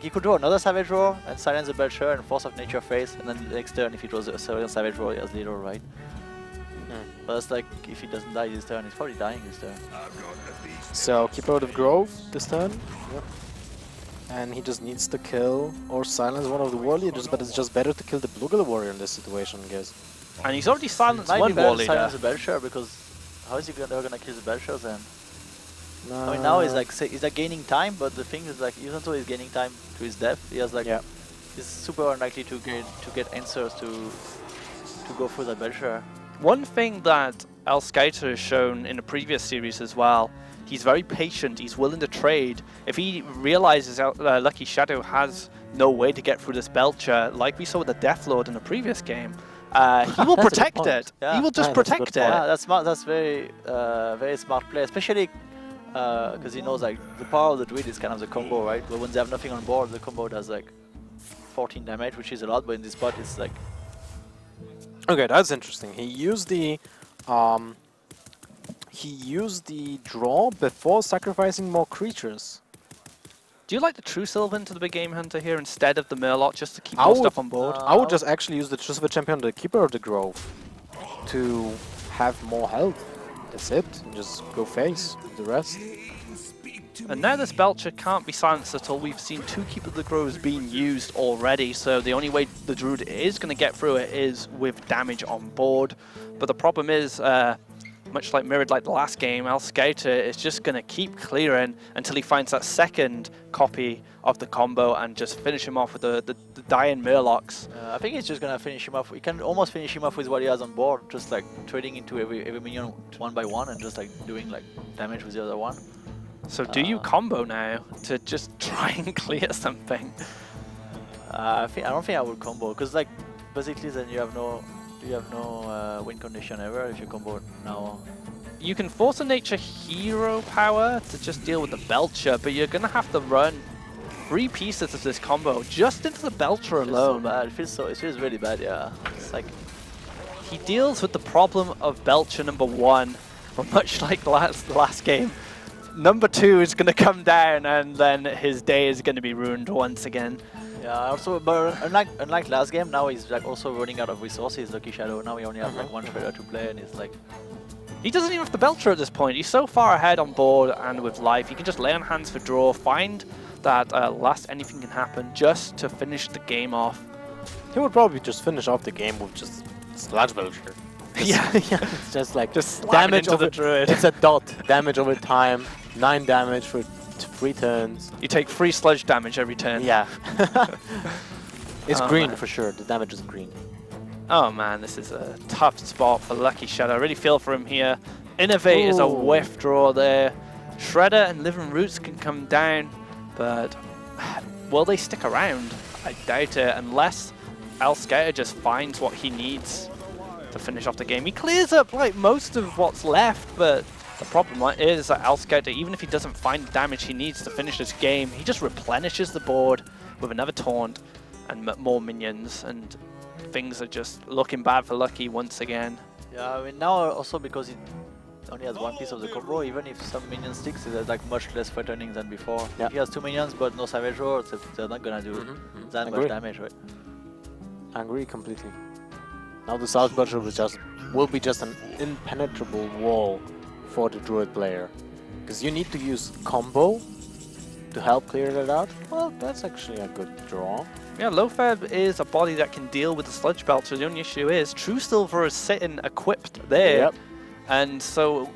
he could draw another Savage Roar and silence the Belcher and Force of Nature face, and then the next turn if he draws a Savage Roar, he has leader, right? But that's like, if he doesn't die this turn, he's probably dying this turn. So, keep out of Grove this turn. Yep. And he just needs to kill or silence one of the War Leaders, but it's just better to kill the Bluegill Warrior in this situation, I guess. And he's already silenced Might one be better War to Leader. silence the Belcher, because how is he gonna kill the Belcher then? No. I mean, now he's like gaining time, but the thing is, like, even though he's gaining time to his death, he has like he's super unlikely to get answers to go through the Belcher. One thing that Elscouta has shown in a previous series as well, he's very patient, he's willing to trade. If he realizes Lucky Shadow has no way to get through this Belcher, like we saw with the Deathlord in the previous game, he will protect it. Yeah. He will just protect it. Yeah, that's smart. That's very smart play, especially because he knows like the power of the Druid is kind of the combo, right? But when they have nothing on board, the combo does like 14 damage, which is a lot, but in this spot it's like... Okay, that's interesting. He used the draw before sacrificing more creatures. Do you like the True Sylvan to the Big Game Hunter here instead of the Murloc, just to keep more stuff on board? I would just actually use the Truce of a Champion, the Keeper of the Grove, to have more health. That's it. And just go face the rest. And now this Belcher can't be silenced at all. We've seen 2 Keeper of the Groves being used already, so the only way the Druid is going to get through it is with damage on board. But the problem is, much like mirrored like the last game, Elscouta is just going to keep clearing until he finds that second copy of the combo and just finish him off with the dying Murlocs. I think he's just going to finish him off. He can almost finish him off with what he has on board, just like trading into every minion one by one and just like doing like damage with the other one. So do you combo now to just try and clear something? I don't think I would combo, because like basically then you have no win condition ever if you combo now. You can force a nature hero power to just deal with the Belcher, but you're gonna have to run 3 pieces of this combo just into the Belcher alone. So bad. It feels really bad. Yeah, it's like he deals with the problem of Belcher #1, but much like the last game, #2 is going to come down, and then his day is going to be ruined once again. Yeah, also, but unlike last game, now he's like also running out of resources, Lucky Shadow. Now he only has like one trader to play, and it's like... He doesn't even have the Belcher at this point. He's so far ahead on board and with life. He can just lay on hands for draw, find that last anything can happen just to finish the game off. He would probably just finish off the game with just Sludge Belcher. Yeah, It's just like just damage over over the Druid. It's a dot. Damage over time. 9 damage for 3 turns. You take 3 sludge damage every turn. Yeah. It's Oh, green man. for sure. The damage is green. Oh man, this is a tough spot for Lucky Shadow. I really feel for him here. Innovate is a Ooh. whiff draw there. Shredder and Living Roots can come down, but will they stick around? I doubt it, unless Elscouta just finds what he needs to finish off the game. He clears up like most of what's left, but the problem is that Elscouta, even if he doesn't find the damage he needs to finish this game, he just replenishes the board with another taunt and more minions, and things are just looking bad for Lucky once again. Yeah, I mean now also because he only has one piece of the combo, even if some minion sticks, it's like much less threatening than before. Yeah. If he has 2 minions but no Savage Roar, they're not gonna do that Agree. much damage, right? I agree completely. Now the South Belcher will be just an impenetrable wall for the Druid player. Because you need to use combo to help clear that out. Well, that's actually a good draw. Yeah, Lofab is a body that can deal with the Sludge Belcher. The only issue is True Silver is sitting equipped there. Yep. And so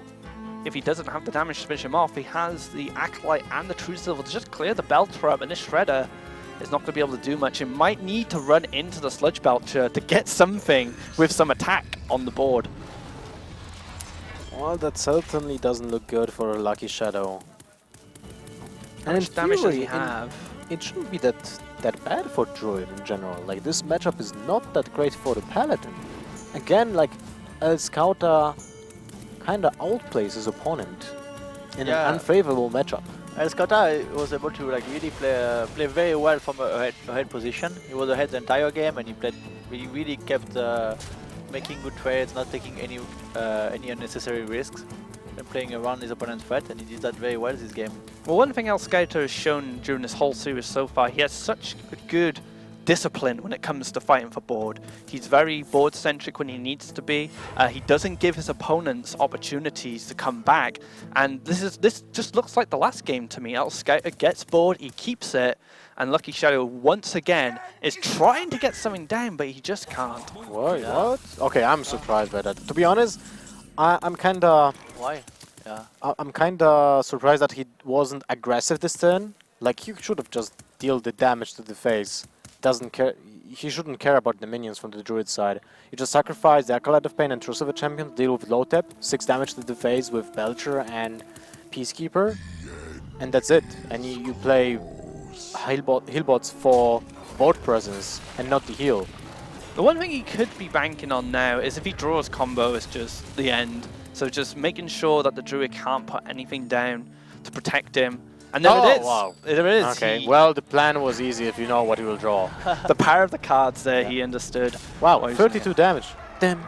if he doesn't have the damage to finish him off, he has the Acolyte and the True Silver to just clear the Belcher up, and this Shredder is not going to be able to do much. He might need to run into the Sludge Belcher to get something with some attack on the board. Well, that certainly doesn't look good for Lucky Shadow. How much damage does he have? It shouldn't be that bad for Druid in general. Like, this matchup is not that great for the Paladin. Again, like, Elscouta kinda outplays his opponent in an unfavorable matchup. Elscouta was able to like really play very well from a ahead position. He was ahead the entire game, and he really kept making good trades, not taking any unnecessary risks, and playing around his opponent's threat, and he did that very well this game. Well, one thing Elscouta has shown during this whole series so far, he has such a good discipline when it comes to fighting for board. He's very board-centric when he needs to be. He doesn't give his opponents opportunities to come back, and this just looks like the last game to me. Elscouta gets board, he keeps it, and Lucky Shadow once again is trying to get something down, but he just can't. What? Okay, I'm surprised by that. To be honest, I'm kinda... Why? Yeah. I'm kinda surprised that he wasn't aggressive this turn. Like, he should have just dealt the damage to the face. Doesn't care. He shouldn't care about the minions from the Druid side. You just sacrifice the Acolyte of Pain and True Silver Champion, deal with low tap, 6 damage to the face with Belcher and Peacekeeper, and that's it. And you play healbots for board presence and not the heal. The one thing he could be banking on now is if he draws combo, it's just the end. So just making sure that the Druid can't put anything down to protect him. And there it is. Wow. There it is. Okay, well, the plan was easy if you know what he will draw. The power of the cards there, he understood. Wow, What he's 32 damage. Dim,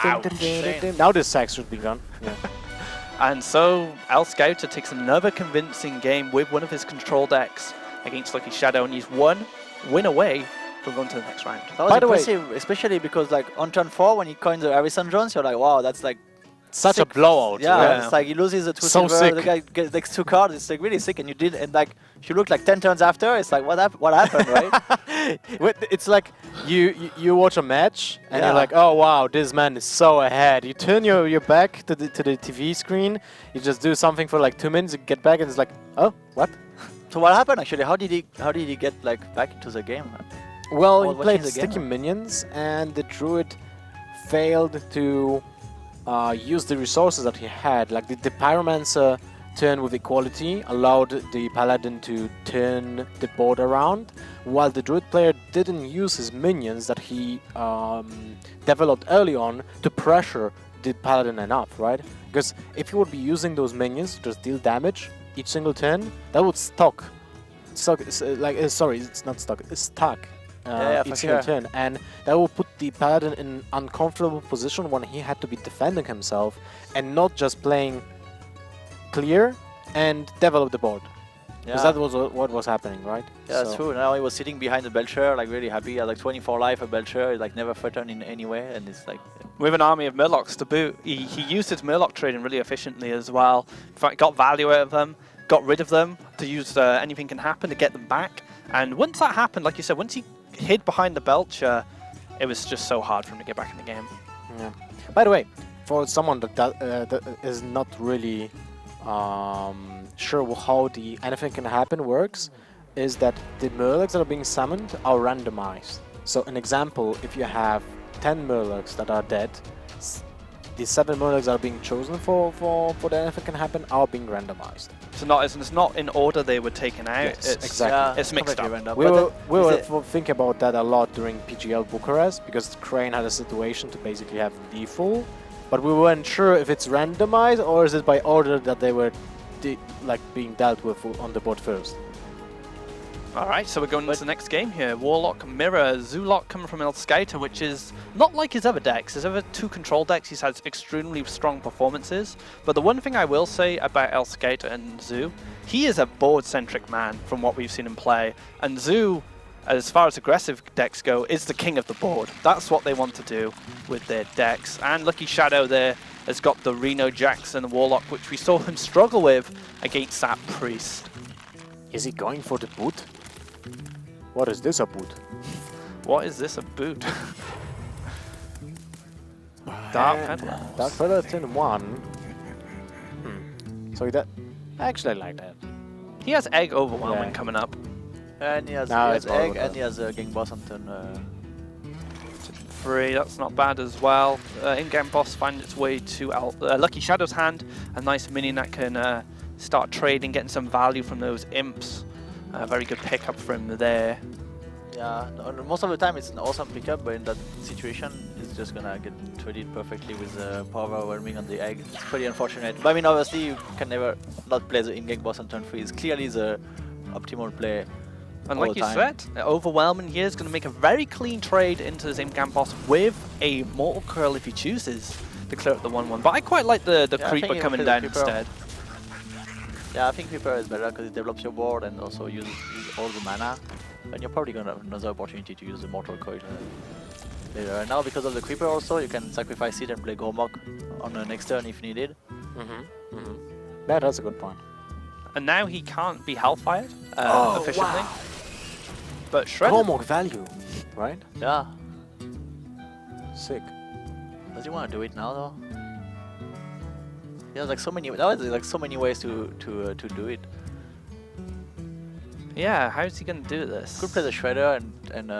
Ouch. dim, dim, dim, dim. Now this sack should be gone. Yeah. And so Elscouta takes another convincing game with one of his control decks against Lucky Shadow, and he's one win away from going to the next round. That was By the way- impressive, especially because like on turn 4 when he coins the Harrison Jones, you're like, wow, that's like Such sick. a blowout. Yeah, it's like he loses the 2 So silver, sick. the guy gets 2 cards, it's like really sick, and you did, and like if you look like 10 turns after, it's like what happened, right? It's like you watch a match and Yeah. you're like, oh wow, this man is so ahead. You turn your back to the TV screen, you just do something for like 2 minutes, you get back and it's like, oh, what? So what happened actually? How did he get like back into the game? Well, While he played watching the game, sticky or? minions and the Druid failed to use the resources that he had. Like the Pyromancer turn with equality allowed the Paladin to turn the board around, while the Druid player didn't use his minions that he developed early on to pressure the Paladin enough, right? Because if he would be using those minions to just deal damage each single turn, that would stuck, it's not stuck, each single turn, and that will put the Paladin in an uncomfortable position when he had to be defending himself and not just playing clear and develop the board. Because that was what was happening, right? Yeah, that's true. Now he was sitting behind the Belcher, like really happy. He had like 24 life, a Belcher, like never threatened in any way, and it's like... With an army of Murlocs to boot, he used his Murloc trading really efficiently as well. In fact, got value out of them, got rid of them to use anything can happen to get them back. And once that happened, like you said, once he hid behind the Belcher, it was just so hard for him to get back in the game. Yeah. By the way, for someone that is not really sure how the anything can happen works, is that the Murlocs that are being summoned are randomized. So an example, if you have 10 Murlocs that are dead, the 7 Murlocs that are being chosen for the anything can happen are being randomized. So it's not in order they were taken out. Yes, it's, exactly. It's mixed up. Random. We were thinking about that a lot during PGL Bucharest, because Crane had a situation to basically have default, but we weren't sure if it's randomized or is it by order that they were being dealt with on the board first. Alright, so we're going into the next game here. Warlock, Mirror, Zulok coming from Elscouta, which is not like his other decks. His other 2 control decks, he's had extremely strong performances. But the one thing I will say about Elscouta and Zu, he is a board-centric man from what we've seen him play. And Zu, as far as aggressive decks go, is the king of the board. That's what they want to do with their decks. And Lucky Shadow there has got the Reno Jackson Warlock, which we saw him struggle with against that Priest. Is he going for the boot? What is this, a boot? What is this, a boot? Dark Peddler. Dark Peddler in 1. So that... Actually, I like that. He has Egg Overwhelming Yeah. coming up. And he has, Now he it's has Egg, over. and he has Gang Boss on turn... 3, that's not bad as well. In-game boss finds its way to Lucky Shadow's hand. A nice minion that can start trading, getting some value from those imps. Very good pickup for him there. Yeah, no, most of the time it's an awesome pickup, but in that situation, it's just gonna get traded perfectly with power overwhelming on the Egg. It's pretty unfortunate. But I mean, obviously, you can never not play the in-game boss on turn 3. It's clearly the optimal play. And like you said, Overwhelming here is going to make a very clean trade into his in-game boss with a Mortal Coil if he chooses to clear up the 1-1. But I quite like the Creeper coming down instead. Yeah, I think Creeper is better because it develops your board and also uses all the mana. And you're probably going to have another opportunity to use the Mortal Coil later. And now because of the Creeper also, you can sacrifice it and play Gormok on the next turn if needed. Yeah, that's a good point. And now he can't be Hellfired efficiently. Wow. But Shredder... Gormok value, right? Yeah. Sick. Does he want to do it now though? There's like so many. Now there's like so many ways to do it. Yeah, how is he going to do this? Could play the Shredder and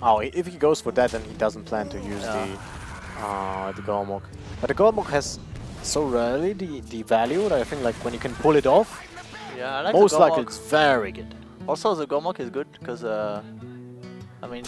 Oh, if he goes for that, then he doesn't plan to use the Gormok. But the Gormok has so rarely the value that I think like when you can pull it off, yeah, I like most the likely Gormok. it's very good. Also, the Gormok is good because I mean,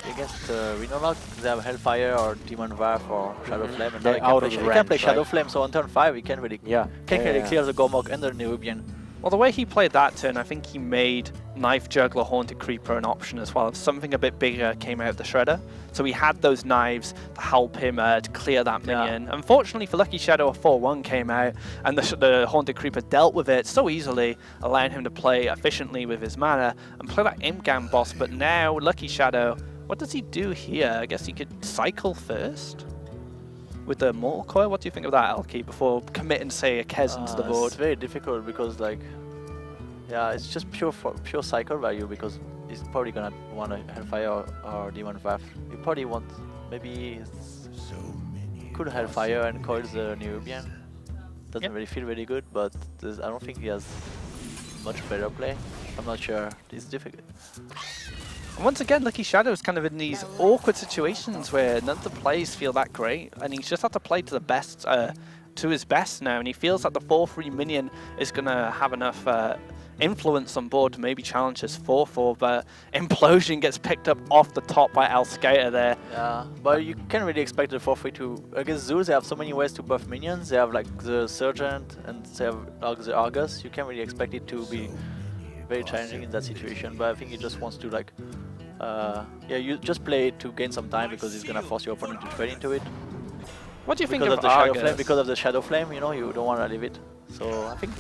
against Rhinolog, they have Hellfire or Demon Wrath or Shadow Flame, and now They're you out can of play, the you can range, play Shadow right? Flame. So on turn 5, you can really Yeah. clear the Gormok and the Nerubian. Well, the way he played that turn, I think he made Knife Juggler, Haunted Creeper an option as well. Something a bit bigger came out of the Shredder. So he had those knives to help him to clear that minion. Unfortunately for Lucky Shadow, a 4-1 came out, and the Haunted Creeper dealt with it so easily, allowing him to play efficiently with his mana and play that Imp-Gam boss. But now, Lucky Shadow, what does he do here? I guess he could cycle first with the Mortal Coil. What do you think of that, Elky, before committing, say, a Kez into the board? It's very difficult because, like, yeah, it's just pure cycle value because he's probably gonna want a Hellfire or Demon Wrath. He probably wants maybe could Hellfire and coil the Nerubian. Doesn't really feel really good, but I don't think he has much better play. I'm not sure. It's difficult. And once again, Lucky Shadow is kind of in these awkward situations where none of the plays feel that great, and he's just had to play to the best, to his best now, and he feels that the 4-3 minion is gonna have enough influence on board to maybe challenge his 4-4, but Implosion gets picked up off the top by Elscouta there. Yeah, but you can't really expect the 4-3 to... Against Zeus, they have so many ways to buff minions. They have like the Sergeant and they have like the Argus. You can't really expect it to be very challenging in that situation. But I think he just wants to like, yeah, you just play it to gain some time because he's gonna force your opponent to trade into it. What do you think Because of of the shadow Argus? flame? Because of the shadow flame, you know, you don't want to leave it. So I think,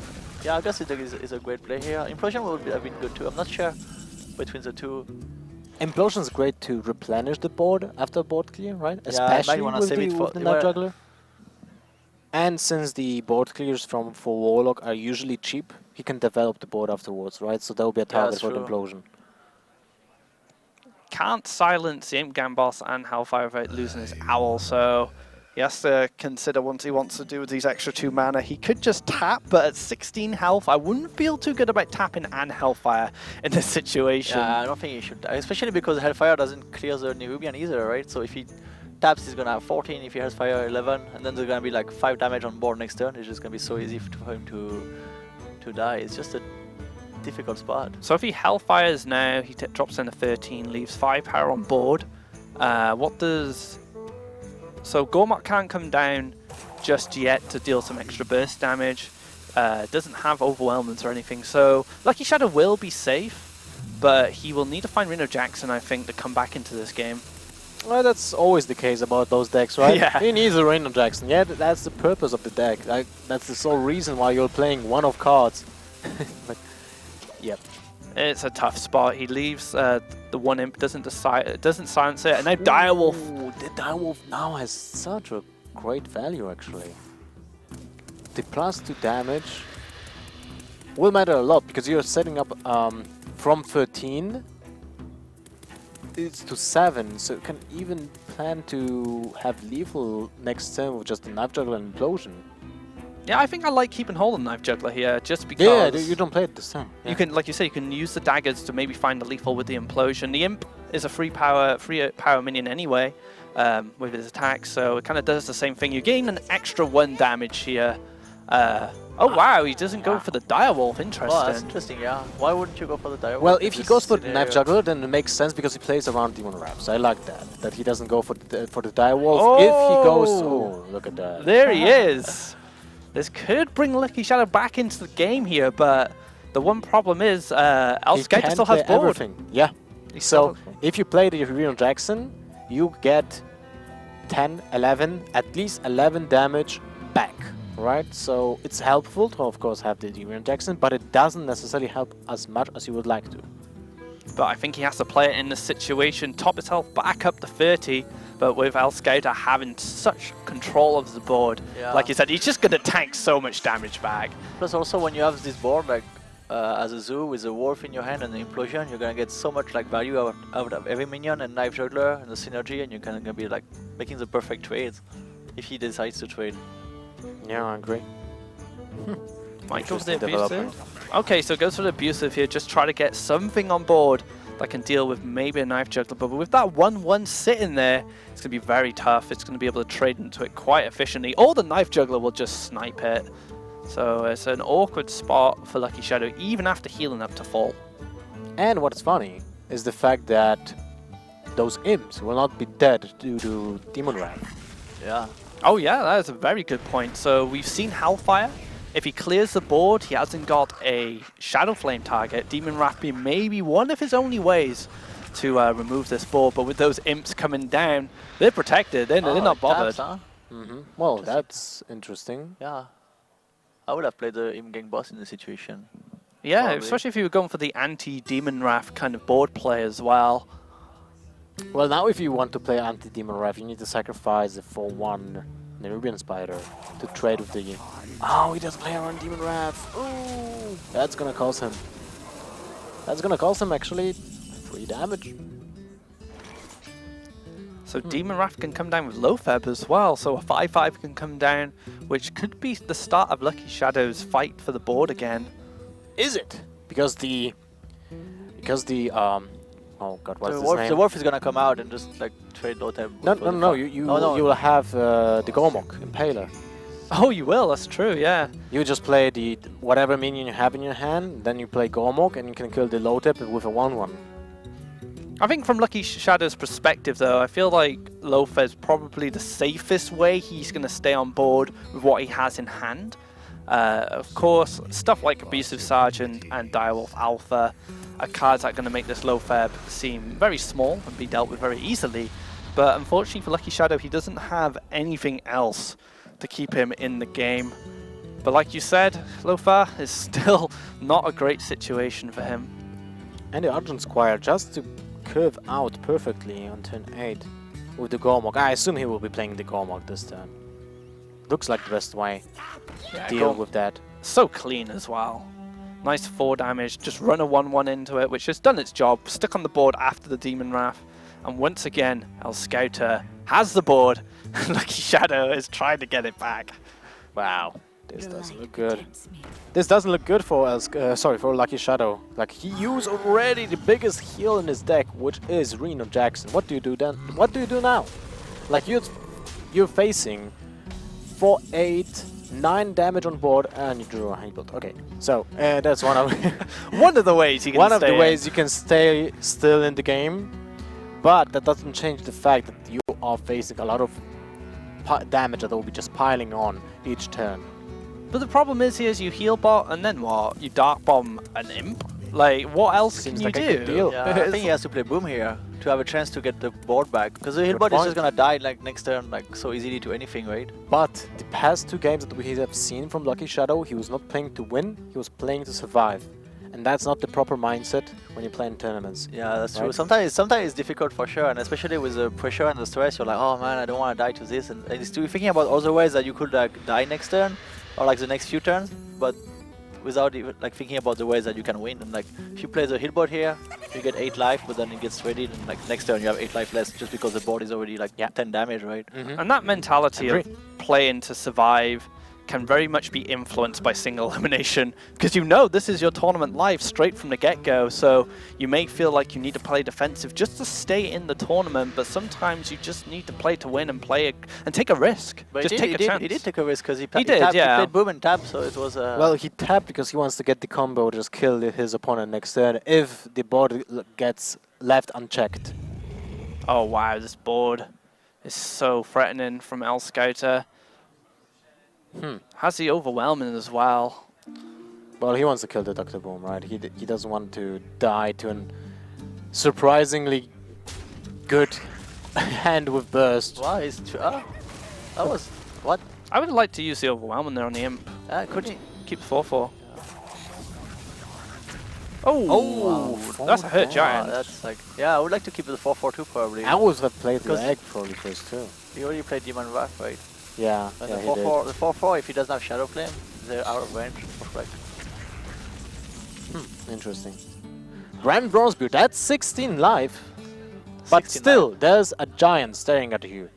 yeah, Argus is a great play here. Implosion would have been good too. I'm not sure between the two. Implosion is great to replenish the board after board clear, right? Yeah, Especially wanna with save it for the Knife Juggler. And since the board clears for Warlock are usually cheap, he can develop the board afterwards, right? So that will be a target for the Implosion. Can't silence the Imp Gambos and Hellfire without losing his Owl, so he has to consider what he wants to do with these extra 2 mana. He could just tap, but at 16 health, I wouldn't feel too good about tapping and Hellfire in this situation. Yeah, I don't think he should, especially because Hellfire doesn't clear the Nerubian either, right? So if he taps, he's gonna have 14, if he has Fire 11, and then there's gonna be like 5 damage on board next turn. It's just gonna be so easy for him to die. It's just a difficult spot. So if he Hellfires now, he drops in a 13, leaves 5 power on board. What does... So Gormok can't come down just yet to deal some extra burst damage. Doesn't have overwhelmance or anything, so Lucky Shadow will be safe, but he will need to find Reno Jackson, I think, to come back into this game. Well, that's always the case about those decks, right? Yeah. He needs a Reno Jackson. Yeah, that's the purpose of the deck. That's the sole reason why you're playing one of cards. But, yep. It's a tough spot. He leaves the one imp, doesn't silence it, and now Direwolf. Ooh, the Direwolf now has such a great value, actually. The +2 damage will matter a lot because you're setting up from 13 it's to 7, so you can even plan to have lethal next turn with just the Knife Juggler and Implosion. Yeah, I think I like keeping hold of Knife Juggler here, just because... Yeah, you don't play it this turn. You can, like you say, you can use the daggers to maybe find the lethal with the Implosion. The Imp is a free power minion anyway, with his attack, so it kind of does the same thing. You gain an extra 1 damage here. Oh wow, he doesn't go for the Direwolf, interesting. Well, that's interesting, yeah. Why wouldn't you go for the Direwolf? Well, if he goes for the Knife Juggler, then it makes sense because he plays around Demon Wraps. I like that he doesn't go for the Direwolf. Oh! If he goes... Oh, look at that. There he is! This could bring Lucky Shadow back into the game here, but the one problem is Elscouta still has board. Everything. Yeah. So if you play the Reno Jackson, you get 10, 11, at least 11 damage back, right? So it's helpful to, of course, have the Reno Jackson, but it doesn't necessarily help as much as you would like to. But I think he has to play it in this situation, top his health back up to 30, but with Elscouta having such control of the board, like you said, he's just going to tank so much damage back. Plus also when you have this board, like as a zoo with a wolf in your hand and an implosion, you're going to get so much like value out of every minion and Knife Juggler and the synergy, and you're going to be like making the perfect trades if he decides to trade. Yeah, I agree. Might go for the abusive. Okay, so goes for the abusive here, just try to get something on board that can deal with maybe a Knife Juggler, but with that 1-1 sitting there, it's going to be very tough. It's going to be able to trade into it quite efficiently, or the Knife Juggler will just snipe it. So it's an awkward spot for Lucky Shadow, even after healing up to full. And what's funny is the fact that those imps will not be dead due to Demon Wrath. Yeah. Oh yeah, that is a very good point. So we've seen Hellfire. If he clears the board, he hasn't got a Shadow Flame target. Demon Wrath being maybe one of his only ways to remove this board, but with those imps coming down, they're protected. They're not bothered. Taps, huh? Well, that's interesting. Yeah. I would have played the Imp Gang boss in this situation. Yeah, Probably. especially if you were going for the anti-Demon Wrath kind of board play as well. Well, now if you want to play anti-Demon Wrath, you need to sacrifice a 4/1 Nerubian Spider to trade with the... Oh, he doesn't play around Demon Wrath. Ooh, that's gonna cost him. That's gonna cost him actually 3 damage. So Demon Wrath can come down with Loatheb as well, so a 5/5 can come down, which could be the start of Lucky Shadow's fight for the board again. Is it? Because the oh god, what's his name? The wolf is gonna come out and just like trade Loatheb. No. You will have the Gormok Impaler. Oh, you will. That's true. Yeah. You just play the whatever minion you have in your hand, then you play Gormok, and you can kill the Loatheb with a 1/1. I think from Lucky Shadow's perspective, though, I feel like Loatheb's probably the safest way. He's going to stay on board with what he has in hand. Of course, stuff like Abusive Sergeant and Direwolf Alpha are cards that are going to make this Lothar seem very small and be dealt with very easily. But unfortunately for Lucky Shadow, he doesn't have anything else to keep him in the game. But like you said, Lothar is still not a great situation for him. And the Argent Squire just to curve out perfectly on turn 8 with the Gormok. I assume he will be playing the Gormok this turn. Looks like the best way to deal with that. So clean as well. Nice 4 damage, just run a 1-1 into it, which has done its job, stuck on the board after the Demon Wrath. And once again, Elscouta has the board, and Lucky Shadow is trying to get it back. Wow, this doesn't look good. This doesn't look good for for Lucky Shadow. Like, he used already the biggest heal in his deck, which is Reno Jackson. What do you do then? What do you do now? Like, you're facing 4, 8, 9 damage on board, and you drew a Healbuild. Okay, so that's one of one of the ways you can stay still in the game, but that doesn't change the fact that you are facing a lot of damage that will be just piling on each turn. But the problem is here is you heal bot, and then what? You dark bomb an imp. Like, what else Seems can like you a do? good deal. Yeah, I think he has to play Boom here to have a chance to get the board back, because the Healbot is just gonna die like next turn, like so easily to anything, right? But the past 2 games that we have seen from Lucky Shadow, he was not playing to win, he was playing to survive. And that's not the proper mindset when you play in tournaments. Yeah, that's right? true. Sometimes it's difficult for sure, and especially with the pressure and the stress, you're like, oh man, I don't want to die to this, and it's still thinking about other ways that you could like die next turn, or like the next few turns, but without even like thinking about the ways that you can win. And like, if you play the Healbot here, you get 8 life, but then it gets ready, and like next turn you have 8 life less, just because the board is already like 10 damage, right? And that mentality of playing to survive can very much be influenced by single elimination, because you know this is your tournament life straight from the get-go, so you may feel like you need to play defensive just to stay in the tournament, but sometimes you just need to play to win and play and take a risk. But just take a chance. He did take a risk because he did, tapped, yeah. he played Boom and tap, so it was Well, he tapped because he wants to get the combo, just kill his opponent next turn if the board gets left unchecked. Oh wow, this board is so threatening from Elscouta. Has the overwhelming as well. Well, he wants to kill the Dr. Boom, right? He doesn't want to die to an surprisingly good hand with burst. wow, that was what? I would like to use the overwhelming there on the imp. Couldn't he? Keep 4/4. Oh, that's a hurt giant. That's like, yeah, I would like to keep the 4/4 probably. I always have played the egg probably first too. He already played Demon Wrath, right? Yeah, And yeah, the he did. 4/4, the 4/4, if he doesn't have Shadow Flame, they're out of range. Like, Interesting. Grand Bronzebeard, that's 16 life. But 16 still, life. there's a giant staring at you.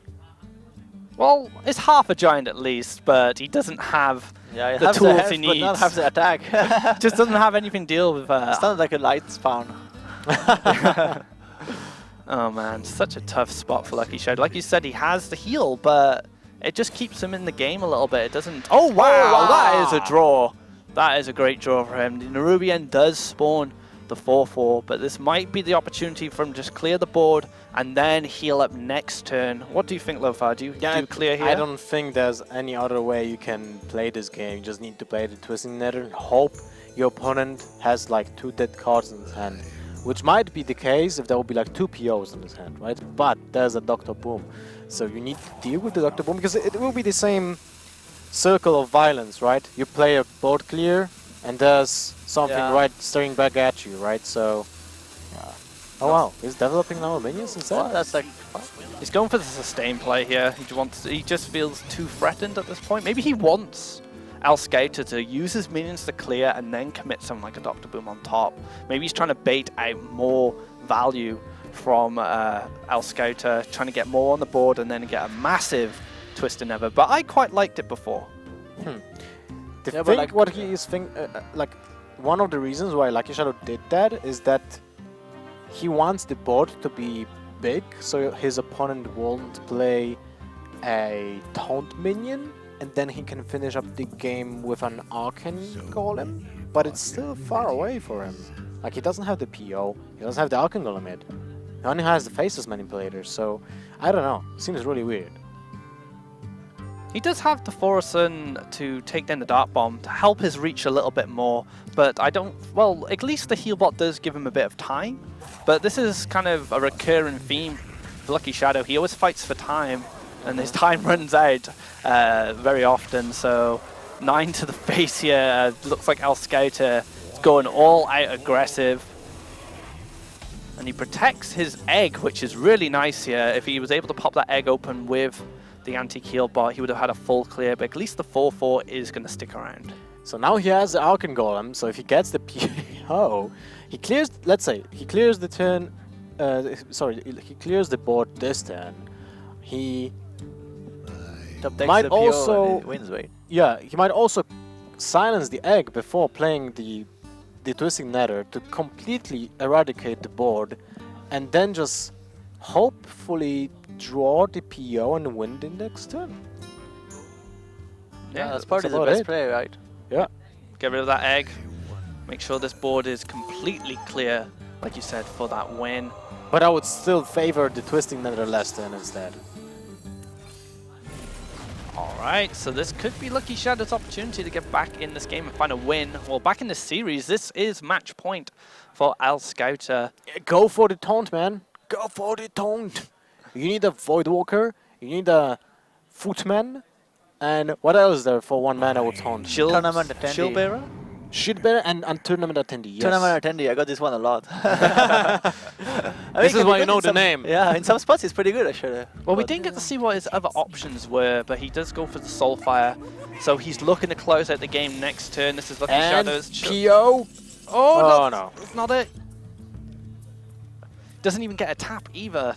Well, it's half a giant at least, but he doesn't have yeah, the has tools health, he but not needs. have the attack. Just doesn't have anything to deal with. It's not like a light spawn. Oh man, such a tough spot for Lucky Shadow. Like you said, he has the heal, but it just keeps him in the game a little bit. It doesn't. Oh wow, that is a draw. That is a great draw for him. The Nerubian does spawn the 4/4, but this might be the opportunity for him to just clear the board and then heal up next turn. What do you think, Lothar? Do you clear here? I don't think there's any other way you can play this game. You just need to play the Twisting Nether and hope your opponent has like 2 dead cards in his hand, which might be the case if there will be like 2 POs in his hand, right? But there's a Dr. Boom, so you need to deal with the Dr. Boom because it will be the same circle of violence, right? You play a board clear and there's something right staring back at you, right? So, yeah. Oh wow, he's developing now minions instead? Well, that's like, He's going for the sustain play here. He just feels too threatened at this point. Maybe he wants Elscouta to use his minions to clear and then commit something like a Dr. Boom on top. Maybe he's trying to bait out more value from Elscouta, trying to get more on the board and then get a massive Twisted Nether. But I quite liked it before. The thing, like, what he is like, one of the reasons why Lucky Shadow did that is that he wants the board to be big, so his opponent won't play a taunt minion, and then he can finish up the game with an Arcane Golem, but it's still far away for him. Like, he doesn't have the PO, he doesn't have the Arcane Golem yet. He only has the Faceless Manipulator, so I don't know, it seems really weird. He does have the Forsen to take down the Dart Bomb to help his reach a little bit more, but I don't... Well, at least the heal bot does give him a bit of time, but this is kind of a recurring theme for Lucky Shadow. He always fights for time, and his time runs out very often, so 9 to the face here. Looks like Elscouta is going all out aggressive. And he protects his egg, which is really nice here. If he was able to pop that egg open with the anti-heal bot, he would have had a full clear, but at least the 4-4 is going to stick around. So now he has the Arcan Golem, so if he gets the PO, he clears, let's say, he clears the turn, he clears the board this turn. He might also wins, right? Yeah, he might also silence the egg before playing the Twisting Nether to completely eradicate the board, and then just hopefully draw the PO and win the next turn. Yeah, that's probably the best play, right? Yeah. Get rid of that egg. Make sure this board is completely clear, like you said, for that win. But I would still favor the Twisting Nether last turn instead. Alright, so this could be Lucky Shadow's opportunity to get back in this game and find a win. Well, back in this series, this is match point for Elscouta. Go for the taunt, man. Go for the taunt. You need a Voidwalker, you need a Footman, and what else is there for 1 mana with taunt? Tournament attendee. Shield Bearer? Shield Bearer and tournament attendee, yes. Tournament attendee, I got this one a lot. This is why you know the name. Yeah, in some spots it's pretty good actually. Well, we didn't get to see what his other options were, but he does go for the Soulfire. So he's looking to close out the game next turn. This is Lucky Shadow's... PO? Oh, no. That's not it. Doesn't even get a tap either.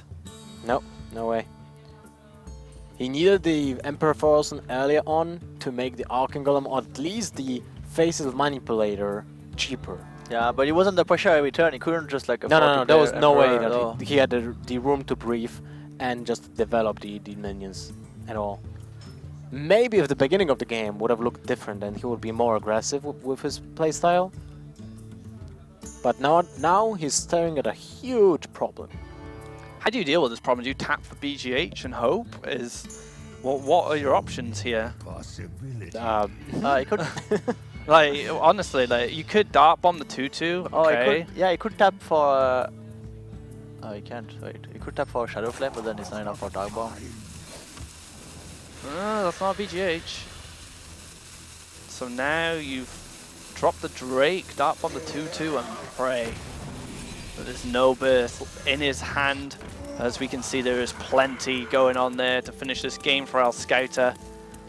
Nope, no way. He needed the Emperor Forsen earlier on to make the Arcan Golem, or at least the Faceless Manipulator, cheaper. Yeah, but he wasn't the pressure every turn. He couldn't just like afford No, to there was play no way Emperor that he had the room to breathe and just develop the minions at all. Maybe if the beginning of the game would have looked different and he would be more aggressive with his playstyle. But now he's staring at a huge problem. How do you deal with this problem? Do you tap for BGH and hope? What are your options here? he could. Like, honestly, like, you could Dart Bomb the 2-2, Oh, okay. he could tap for... oh, he can't, wait. He could tap for Shadow Flame, but then it's not enough for Dark Bomb. That's not BGH. So now you've dropped the Drake, Dart Bomb the 2-2, and pray. But there's no burst in his hand. As we can see, there is plenty going on there to finish this game for Elscouta.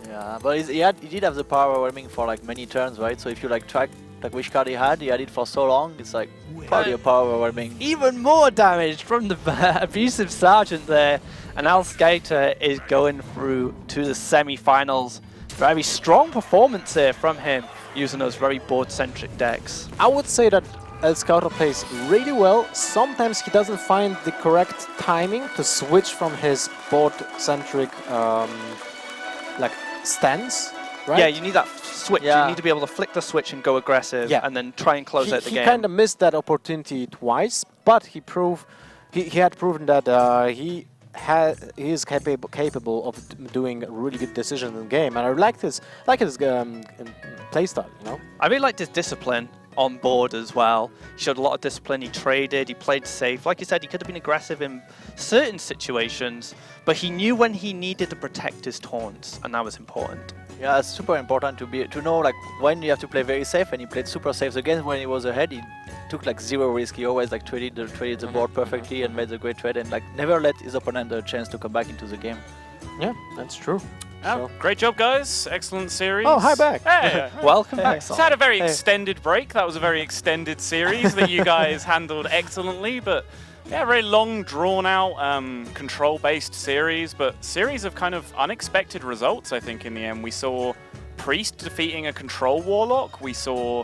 Yeah, but he did have the power overwhelming for like many turns, right? So if you like track like which card he had it for so long, it's like probably a power overwhelming. Even more damage from the abusive Sergeant there, and Elscouta is going through to the semi-finals. Very strong performance here from him, using those very board-centric decks. I would say that Elscouta plays really well. Sometimes he doesn't find the correct timing to switch from his board-centric like stance, right? Yeah, you need that switch. Yeah. You need to be able to flick the switch and go aggressive, and then try and close out the game. He kind of missed that opportunity twice, but he had proven that he is capable of doing really good decisions in the game, and I liked his playstyle. You know, I really liked his discipline on board as well. He showed a lot of discipline. He traded. He played safe. Like you said, he could have been aggressive in certain situations, but he knew when he needed to protect his taunts, and that was important. Yeah, it's super important to know like when you have to play very safe, and he played super safe. Again, when he was ahead, he took like zero risk. He always like traded the board perfectly and made a great trade, and like never let his opponent a chance to come back into the game. Yeah, that's true. Oh, great job, guys. Excellent series. Oh, hi back. Hey. Welcome back, It's had a very extended break. That was a very extended series that you guys handled excellently, but yeah, very long, drawn-out, control-based series, but series of kind of unexpected results, I think, in the end. We saw Priest defeating a control Warlock. We saw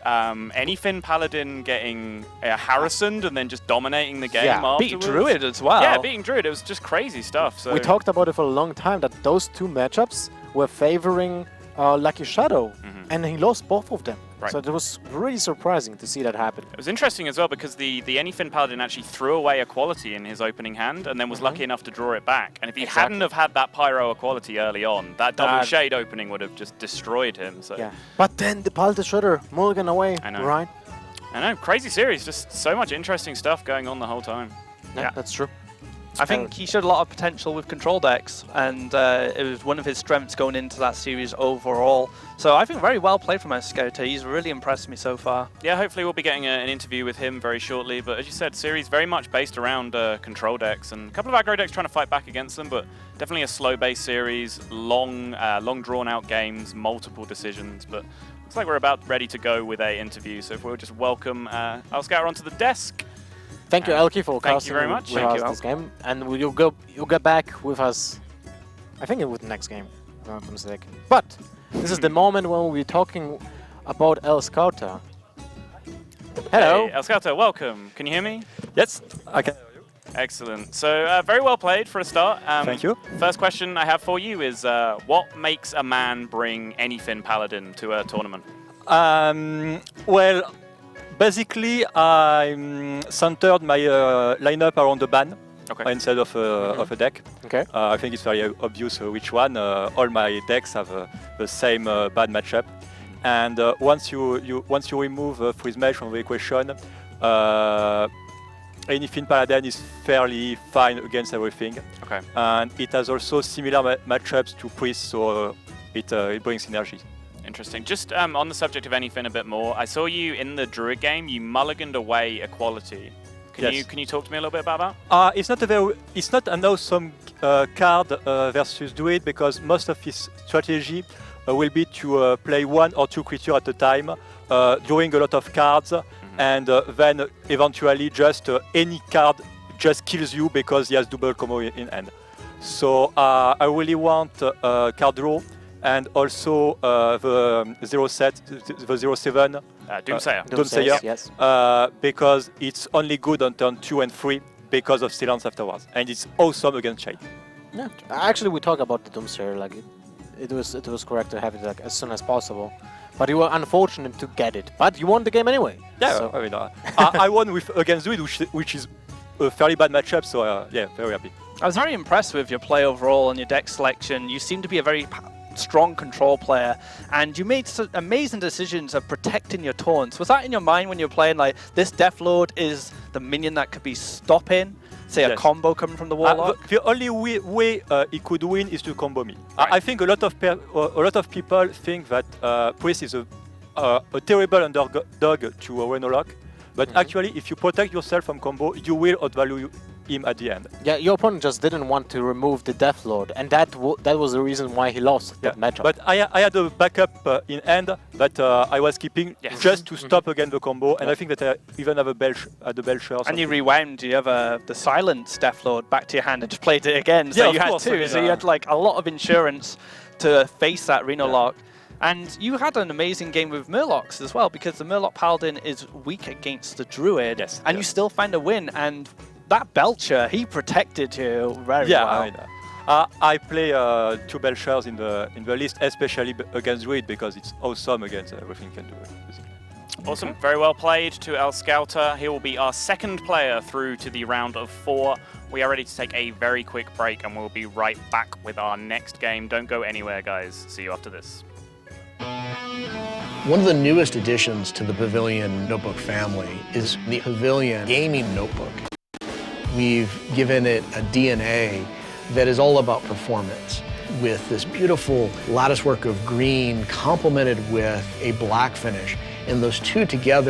Anyfin Paladin getting Harrisoned and then just dominating the game afterwards. Beat Druid as well. Yeah, beating Druid. It was just crazy stuff. So We talked about it for a long time, that those two matchups were favoring Lucky Shadow, and he lost both of them. Right. So it was really surprising to see that happen. It was interesting as well because the Anyfin Paladin actually threw away a quality in his opening hand and then was lucky enough to draw it back. And if he hadn't have had that Pyro equality early on, that double shade opening would have just destroyed him. So. Yeah. But then the Paladin Shredder mulligan away, I know. right? I know, crazy series, just so much interesting stuff going on the whole time. Yeah, that's true. I think he showed a lot of potential with control decks, and it was one of his strengths going into that series overall. So I think very well played from Elscouta. He's really impressed me so far. Yeah, hopefully we'll be getting an interview with him very shortly. But as you said, series very much based around control decks, and a couple of aggro decks trying to fight back against them, but definitely a slow-based series, long drawn-out games, multiple decisions. But looks like we're about ready to go with a interview. So if we'll just welcome Elscouta onto the desk. Thank you, Elki, for thank casting you very much. with us this game, and you'll get back with us. I think with the next game, if I'm not mistaken. But this is the moment when we'll be talking about Elscouta. Hello, Hey, Elscouta, welcome. Can you hear me? Yes, I can hear you. Excellent. So very well played for a start. Thank you. First question I have for you is, what makes a man bring Anyfin Paladin to a tournament? Well, basically, I centered my lineup around the ban instead of a deck. Okay. I think it's very obvious which one. All my decks have the same bad matchup, and once you remove Freeze Mesh from the equation, Anyfin Paladin is fairly fine against everything. Okay. And it has also similar matchups to Priest, so it brings synergy. Interesting. Just on the subject of Anyfin a bit more, I saw you in the Druid game, you mulliganed away Equality. Can you talk to me a little bit about that? It's not an awesome card versus Druid, because most of his strategy will be to play 1 or 2 creatures at a time, drawing a lot of cards, and then eventually just any card just kills you because he has double combo in hand. So I really want card draw, and also the 07 Doomsayer. Yes. because it's only good on turn 2 and 3 because of silence afterwards, and it's awesome against Shade. Yeah. Actually, we talked about the Doomsayer. Like it was correct to have it like as soon as possible, but you were unfortunate to get it. But you won the game anyway. Yeah, So. I mean, I won against Druid, which is a fairly bad matchup. So yeah, very happy. I was very impressed with your play overall and your deck selection. You seem to be a very strong control player, and you made some amazing decisions of protecting your taunts. Was that in your mind when you were playing, like, this Deathlord is the minion that could be stopping, say, a combo coming from the Warlock? The only way he could win is to combo me. Right. I think a lot of people think that Priest is a terrible underdog to Renolock, but actually, if you protect yourself from combo, you will outvalue him at the end. Yeah, your opponent just didn't want to remove the Deathlord, and that was the reason why he lost that matchup. But I had a backup in hand that I was keeping just to stop again the combo, and I think that I even have a Belcher. And you rewound, you have the Silence Deathlord back to your hand and just played it again. So Yeah, you of had course, two, I mean, so you had like a lot of insurance to face that Renolock. And you had an amazing game with Murlocs as well, because the Murloc Paladin is weak against the Druid, and you still find a win. And that Belcher, he protected you very well. I mean, I play 2 Belchers in the list, especially against Druid, because it's awesome against everything you can do. Awesome. Very well played to Elscouta. He will be our second player through to the round of 4. We are ready to take a very quick break, and we'll be right back with our next game. Don't go anywhere, guys. See you after this. One of the newest additions to the Pavilion notebook family is the Pavilion Gaming Notebook. We've given it a DNA that is all about performance, with this beautiful lattice work of green complemented with a black finish. And those two together